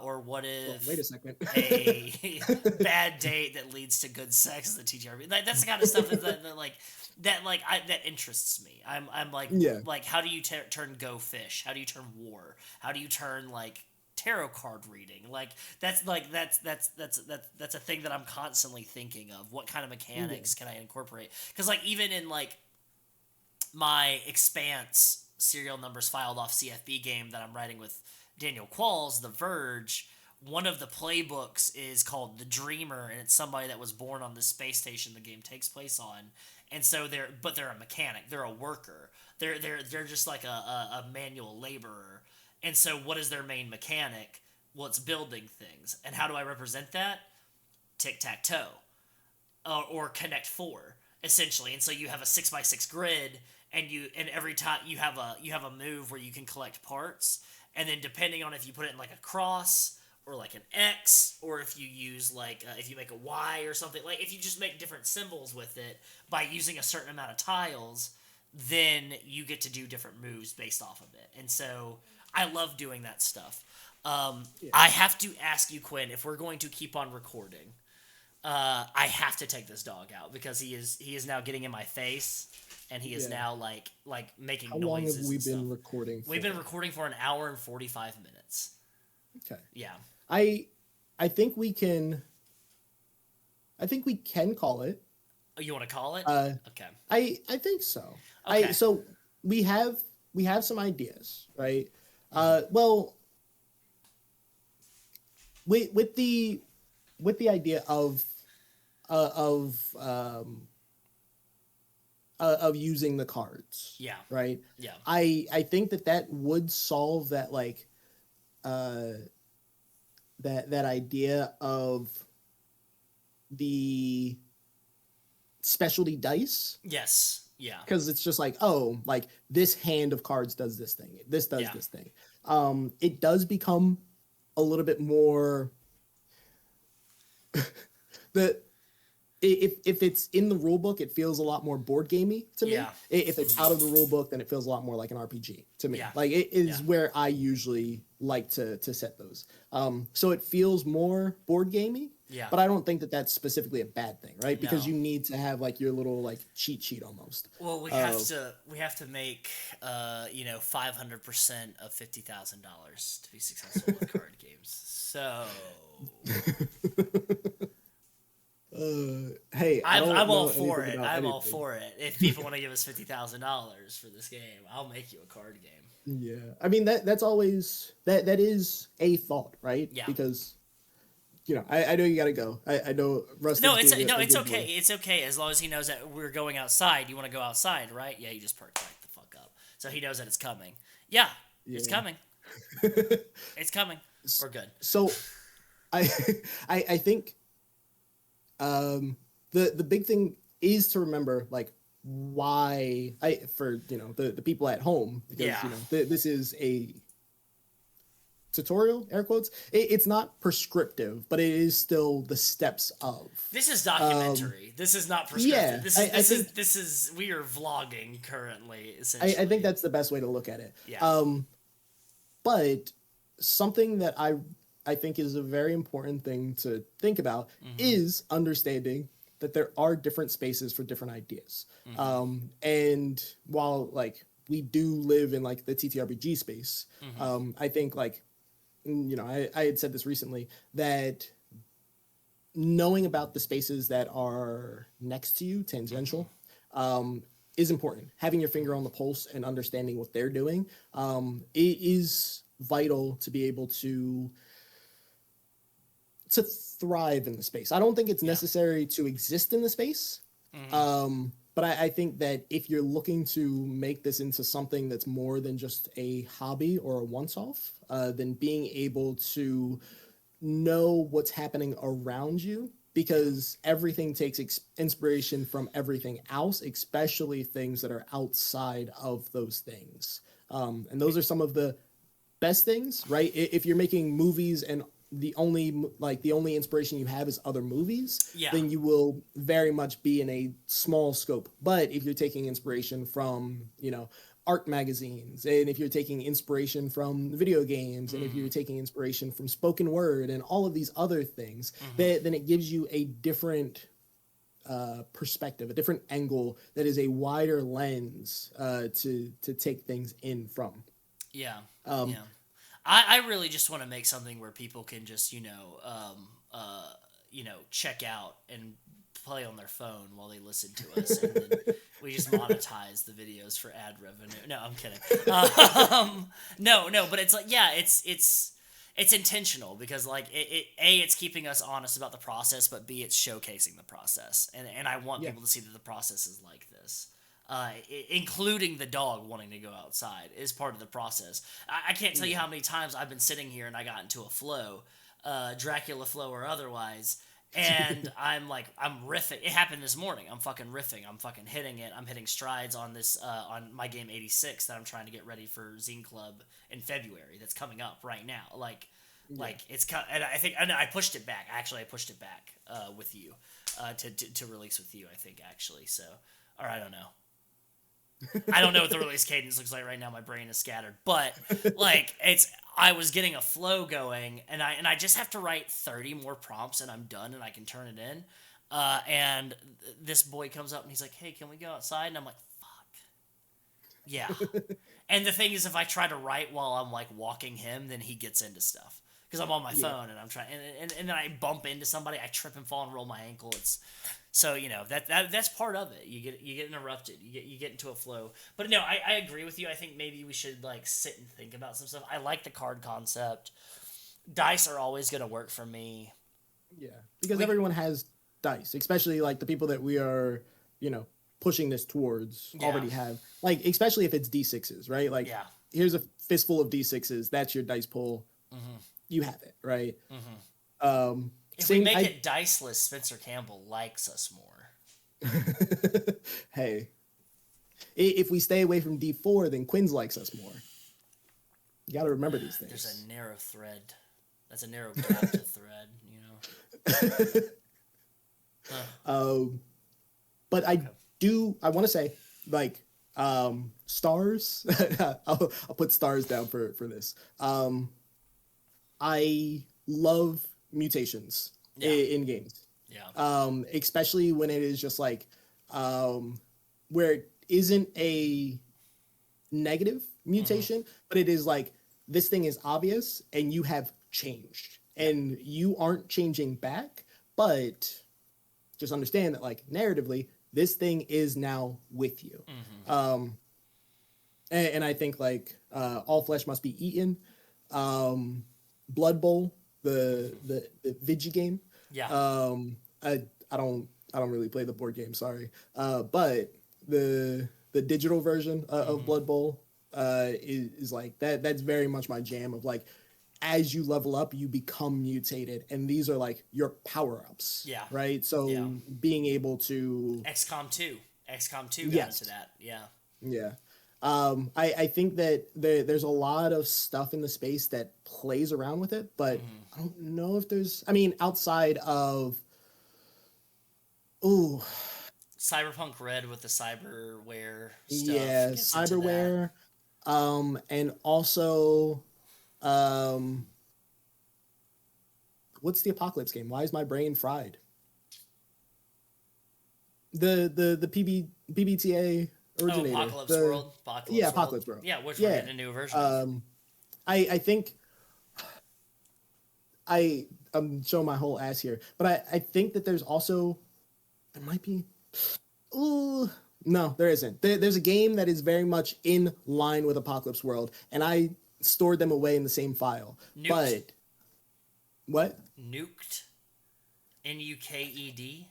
or what if Wait a second. a bad date that leads to good sex is a TTRPG. That's the kind of stuff that interests me. I'm like, Yeah. like, how do you turn Go Fish? How do you turn War? How do you turn like tarot card reading? Like that's a thing that I'm constantly thinking of. What kind of mechanics can I incorporate? Because like even in like my Expanse serial numbers filed off CFB game that I'm writing with Daniel Qualls, The Verge, one of the playbooks is called The Dreamer, and it's somebody that was born on the space station the game takes place on. And so they're a mechanic, they're a worker, they're just like a manual laborer. And so what is their main mechanic? Well, it's building things. And how do I represent that? Tic-tac-toe. Or Connect 4, essentially. And so you have a 6x6 grid, and every time you have a move where you can collect parts, and then depending on if you put it in like a cross or like an X, or if you use like if you make a Y or something, like if you just make different symbols with it by using a certain amount of tiles, then you get to do different moves based off of it. And so I love doing that stuff. I have to ask you, Quinn, if we're going to keep on recording, I have to take this dog out because he is now getting in my face, and he is now like making How noises. long have we and been stuff. recording for? We've been recording for 1 hour and 45 minutes. Okay. Yeah. I think we can call it. Oh, you want to call it? Okay. I think so. Okay. So we have some ideas, right? Well, with the idea of using the cards. Yeah. Right. Yeah. I think that would solve that like that idea of the specialty dice. Yes. Yeah. Because it's just like, oh, like this hand of cards does this thing. This does this thing. It does become a little bit more if it's in the rule book, it feels a lot more board gamey to me. Yeah. If it's out of the rule book, then it feels a lot more like an RPG to me. Yeah. Like it is where I usually like to set those. So it feels more board gamey. Yeah. But I don't think that that's specifically a bad thing, right? Because No. you need to have like your little like cheat sheet almost. Well, we have to make 500% of $50,000 to be successful with card games. So hey, I'm all for it. I'm all for it. If people want to give us $50,000 for this game, I'll make you a card game. Yeah, I mean that's always that is a thought, right? Yeah. Because I know you gotta go. I know Rusty. No, it's okay. It's okay as long as he knows that we're going outside. You want to go outside, right? Yeah, you just perk right the fuck up, so he knows that it's coming. Yeah. It's coming. It's coming. We're good. So, I think the big thing is to remember like why for the people at home, because this is a tutorial, air quotes. It's not prescriptive, but it is still the steps of. This is documentary. This is not prescriptive. Yeah, this is we are vlogging currently. Essentially, I think that's the best way to look at it. Yeah. But something that I I think is a very important thing to think about Mm-hmm. is understanding that there are different spaces for different ideas. Mm-hmm. And while like we do live in like the TTRPG space, Mm-hmm. I think like I had said this recently that knowing about the spaces that are next to you, Mm-hmm. tangential, is important. Having your finger on the pulse and understanding what they're doing, it is vital to be able to thrive in the space. I don't think it's Yeah. necessary to exist in the space. Mm-hmm. But I think that if you're looking to make this into something that's more than just a hobby or a once off, then being able to know what's happening around you Yeah. because everything takes inspiration from everything else, especially things that are outside of those things. And those are some of the best things, right? If you're making movies and the only inspiration you have is other movies, Yeah. then you will very much be in a small scope. But if you're taking inspiration from, art magazines, and if you're taking inspiration from video games, and if Mm-hmm. you're taking inspiration from spoken word and all of these other things, Mm-hmm. then it gives you a different perspective, a different angle that is a wider lens to take things in from. Yeah. Um, Yeah. I really just want to make something where people can just check out and play on their phone while they listen to us, and then we just monetize the videos for ad revenue. No, I'm kidding. No, but it's like, yeah, it's intentional because like it's keeping us honest about the process, but b, it's showcasing the process, and I want yeah, people to see that the process is like this. Including the dog wanting to go outside is part of the process. I can't tell you yeah, how many times I've been sitting here and I got into a flow, Dracula flow or otherwise, and I'm riffing. It happened this morning. I'm fucking riffing. I'm fucking hitting it. I'm hitting strides on this on my game 86 that I'm trying to get ready for Zine Club in February. That's coming up right now. yeah. And I think and I pushed it back. Actually, I pushed it back with you to release with you. I think actually so. Or I don't know. I don't know what the release cadence looks like right now. My brain is scattered, but like it's. I was getting a flow going, and I just have to write 30 more prompts, and I'm done, and I can turn it in. And this boy comes up and he's like, "Hey, can we go outside?" And I'm like, "Fuck, yeah." And the thing is, if I try to write while I'm like walking him, then he gets into stuff because I'm on my Yeah. phone and I'm trying, and then I bump into somebody, I trip and fall and roll my ankle. It's so that's part of it. You get interrupted. You get into a flow. But no, I agree with you. I think maybe we should like sit and think about some stuff. I like the card concept. Dice are always gonna work for me. Yeah, because We everyone has dice, especially like the people that we are, you know, pushing this towards yeah already have like, especially if it's d6s, right? Like, yeah. here's a fistful of d6s. That's your dice pool. Mm-hmm. You have it, right? Mm-hmm. If we Same. make it diceless, Spencer Campbell likes us more. Hey, if we stay away from d4, then Quinn's likes us more. You got to remember these There's things. a narrow thread. That's a narrow gap to thread. Huh. um, but I Okay. do. I want to say like stars. I'll put stars down for this. I love mutations Yeah. in games, Yeah. especially when it is just like where it isn't a negative Mm-hmm. mutation, but it is like this thing is obvious and you have changed Yeah. and you aren't changing back, but just understand that like narratively, this thing is now with you. Mm-hmm. Um, and I think like all flesh must be eaten. Blood Bowl, the Mm-hmm. the Vigi game. Yeah. Um, I don't really play the board game. Sorry, but the digital version of Mm-hmm. Blood Bowl is like that. That's very much my jam. Of like, as you level up, you become mutated, and these are like your power ups, Yeah. right? Yeah. So being able to XCOM 2. XCOM 2 got into yes, that. Yeah. yeah. I think that there's a lot of stuff in the space that plays around with it, but Mm-hmm. I don't know if there's. I mean, outside of oh Cyberpunk Red with the cyberware stuff yeah, gets into that. cyberware, and also um, what's the Apocalypse game? Why is my brain fried? The PBTA originator. Apocalypse World. Apocalypse World. Yeah, which we're getting a new version of. I think I'm showing my whole ass here, but I think that there might be. Ooh, no, there isn't. There's a game that is very much in line with Apocalypse World, and I stored them away in the same file. Nuked. But what? Nuked. Nuked.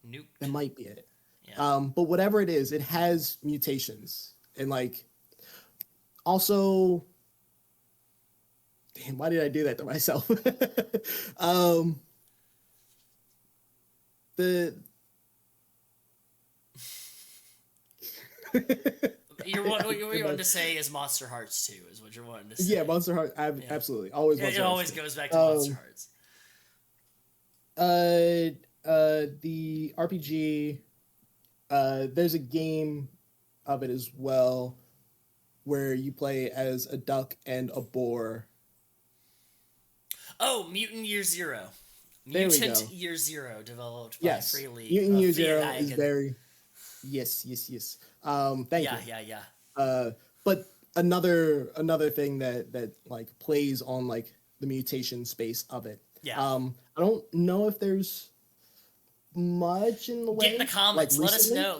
Nuked. That might be it. Yeah. But whatever it is, it has mutations, and like, also, damn, why did I do that to myself? The what you wanted to say is Monster Hearts 2 is what you're wanting to say. Yeah, Monster Hearts. Absolutely, always. It always goes back to Monster Hearts. The RPG. There's a game of it as well, where you play as a duck and a boar. Oh, Mutant Year Zero. There we go. Mutant Year Zero, developed by Free League. Mutant Year Zero is very. Yes. Thank you. Yeah. But another thing that like plays on like the mutation space of it. Yeah. I don't know if there's much in the way. Get in the comments. Like,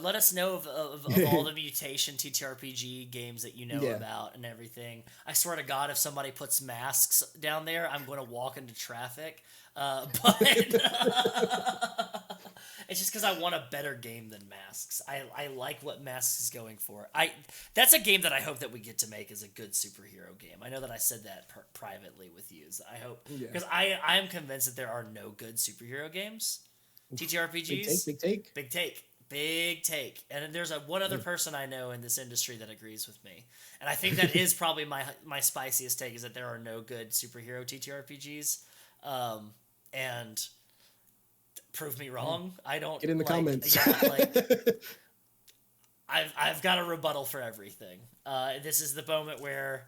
let us know of all the mutation TTRPG games that you know about and everything. I swear to God, if somebody puts masks down there, I'm going to walk into traffic. But it's just because I want a better game than Masks. I like what Masks is going for. That's a game that I hope that we get to make as a good superhero game. I know that I said that privately with you. So I hope, because I am convinced that there are no good superhero games. TTRPGs. Big take. And there's one other person I know in this industry that agrees with me. And I think that is probably my spiciest take, is that there are no good superhero TTRPGs. And prove me wrong. I don't get in the comments. Yeah, I've got a rebuttal for everything. This is the moment where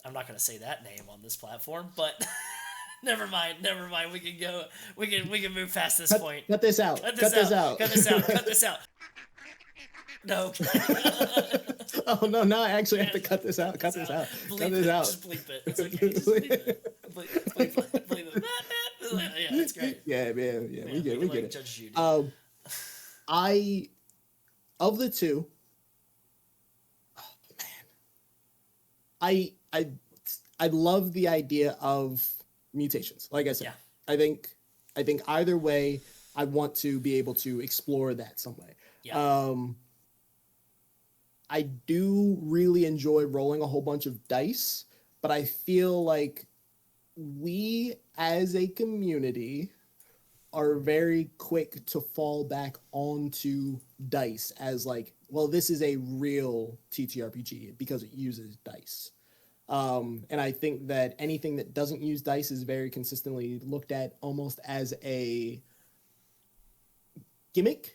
I'm not going to say that name on this platform, but never mind. We can go. We can move past this point. Cut this out. Cut this out. No. Oh no! Now I actually have to cut this out. Cut this out. Just bleep it. It's okay. Just bleep it. Bleep it. Yeah, that's great. Yeah. We get it. Judge Judy. Of the two, oh man, I love the idea of mutations. Like I said, I think either way, I want to be able to explore that some way. Yeah. I do really enjoy rolling a whole bunch of dice, but I feel like we as a community are very quick to fall back onto dice as like, well, this is a real TTRPG because it uses dice. And I think that anything that doesn't use dice is very consistently looked at almost as a gimmick,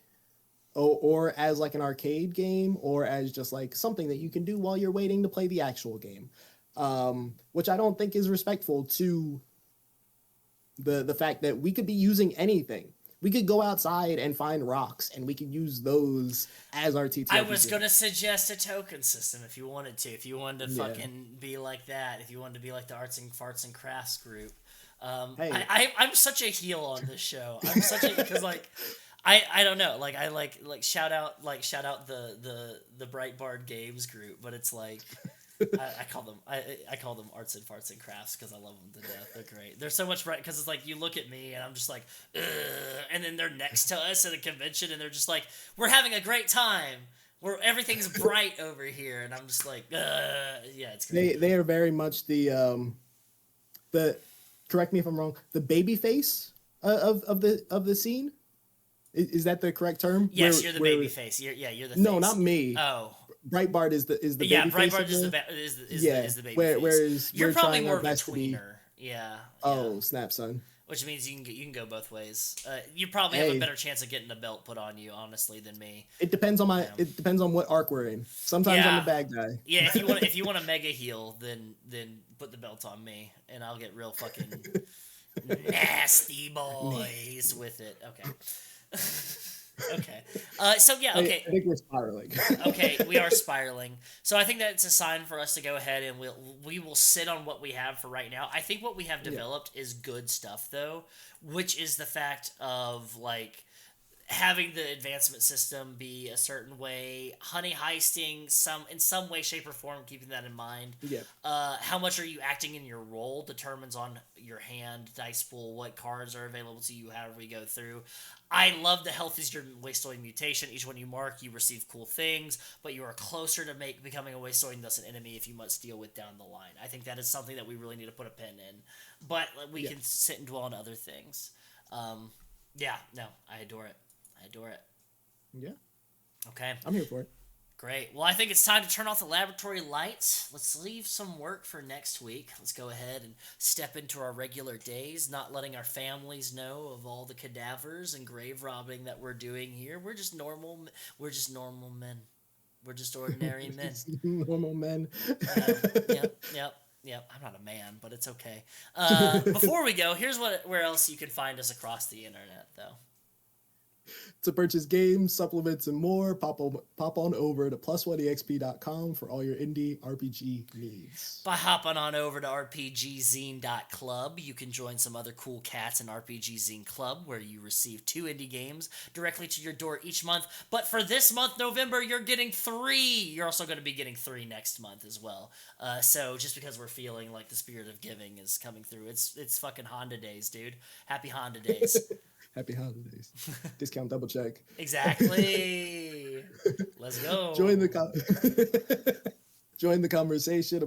or as like an arcade game, or as just like something that you can do while you're waiting to play the actual game, which I don't think is respectful to the fact that we could be using anything. We could go outside and find rocks, and we could use those as our TTRPG. I was going to suggest a token system if you wanted to. If you wanted to fucking be like that. If you wanted to be like the Arts and Farts and Crafts group. Hey. I'm such a heel on this show. I'm such a... Because, like... I don't know, like I like shout out the Breitbart Games group, but it's like I call them Arts and Farts and Crafts because I love them to death. They're great. They're so much bright because it's like you look at me and I'm just like, ugh, and then they're next to us at a convention and they're just like, we're having a great time. Where everything's bright over here, and I'm just like, yeah, it's great. They are very much the correct me if I'm wrong, the baby face of the scene. Is that the correct term? Yes, you're the baby face. You're the face. No, not me. Oh, Breitbart is the baby Breitbart face. is the baby face. Whereas you're probably more of a tweener. Yeah. Oh, snap, son. Which means you can go both ways. You probably have a better chance of getting a belt put on you, honestly, than me. It depends on It depends on what arc we're in. Sometimes I'm the bad guy. Yeah, if you want a mega heal, then put the belt on me, and I'll get real fucking. Nasty boys with it. Okay. Okay. So yeah. Okay. I think we're spiraling. Okay, we are spiraling. So I think that's a sign for us to go ahead and we will sit on what we have for right now. I think what we have Yeah. developed is good stuff though, which is the fact of like having the advancement system be a certain way, honey heisting some in some way, shape, or form, keeping that in mind. Yeah. How much are you acting in your role determines on your hand dice pool what cards are available to you. However we go through, I love the health is your wasteoid mutation. Each one you mark, you receive cool things, but you are closer to becoming a wasteoid thus an enemy if you must deal with down the line. I think that is something that we really need to put a pin in, but we Yeah. can sit and dwell on other things. Yeah, no, I adore it. I adore it. Yeah. Okay, I'm here for it. great. Well, I think it's time to turn off the laboratory lights. Let's leave some work for next week. Let's go ahead and step into our regular days, not letting our families know of all the cadavers and grave robbing that we're doing here. We're just normal. We're just normal men. We're just ordinary men. Normal men. Yep. I'm not a man, but it's okay. Before we go, here's where else you can find us across the internet, though. To purchase games, supplements, and more, pop on over to plus1exp.com for all your indie RPG needs. By hopping on over to rpgzine.club, you can join some other cool cats in RPG Zine Club, where you receive 2 indie games directly to your door each month. But for this month, November, you're getting 3. You're also going to be getting 3 next month as well. So just because we're feeling like the spirit of giving is coming through, it's fucking Honda days, dude. Happy Honda days. Happy holidays. Discount double check. Exactly. Let's go. Join the conversation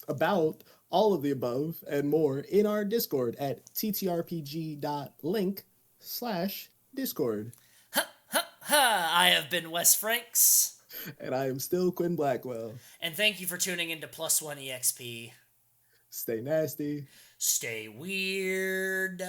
about all of the above and more in our Discord at ttrpg.link/Discord. I have been Wes Franks. And I am still Quinn Blackwell. And thank you for tuning into Plus One EXP. Stay nasty. Stay weird.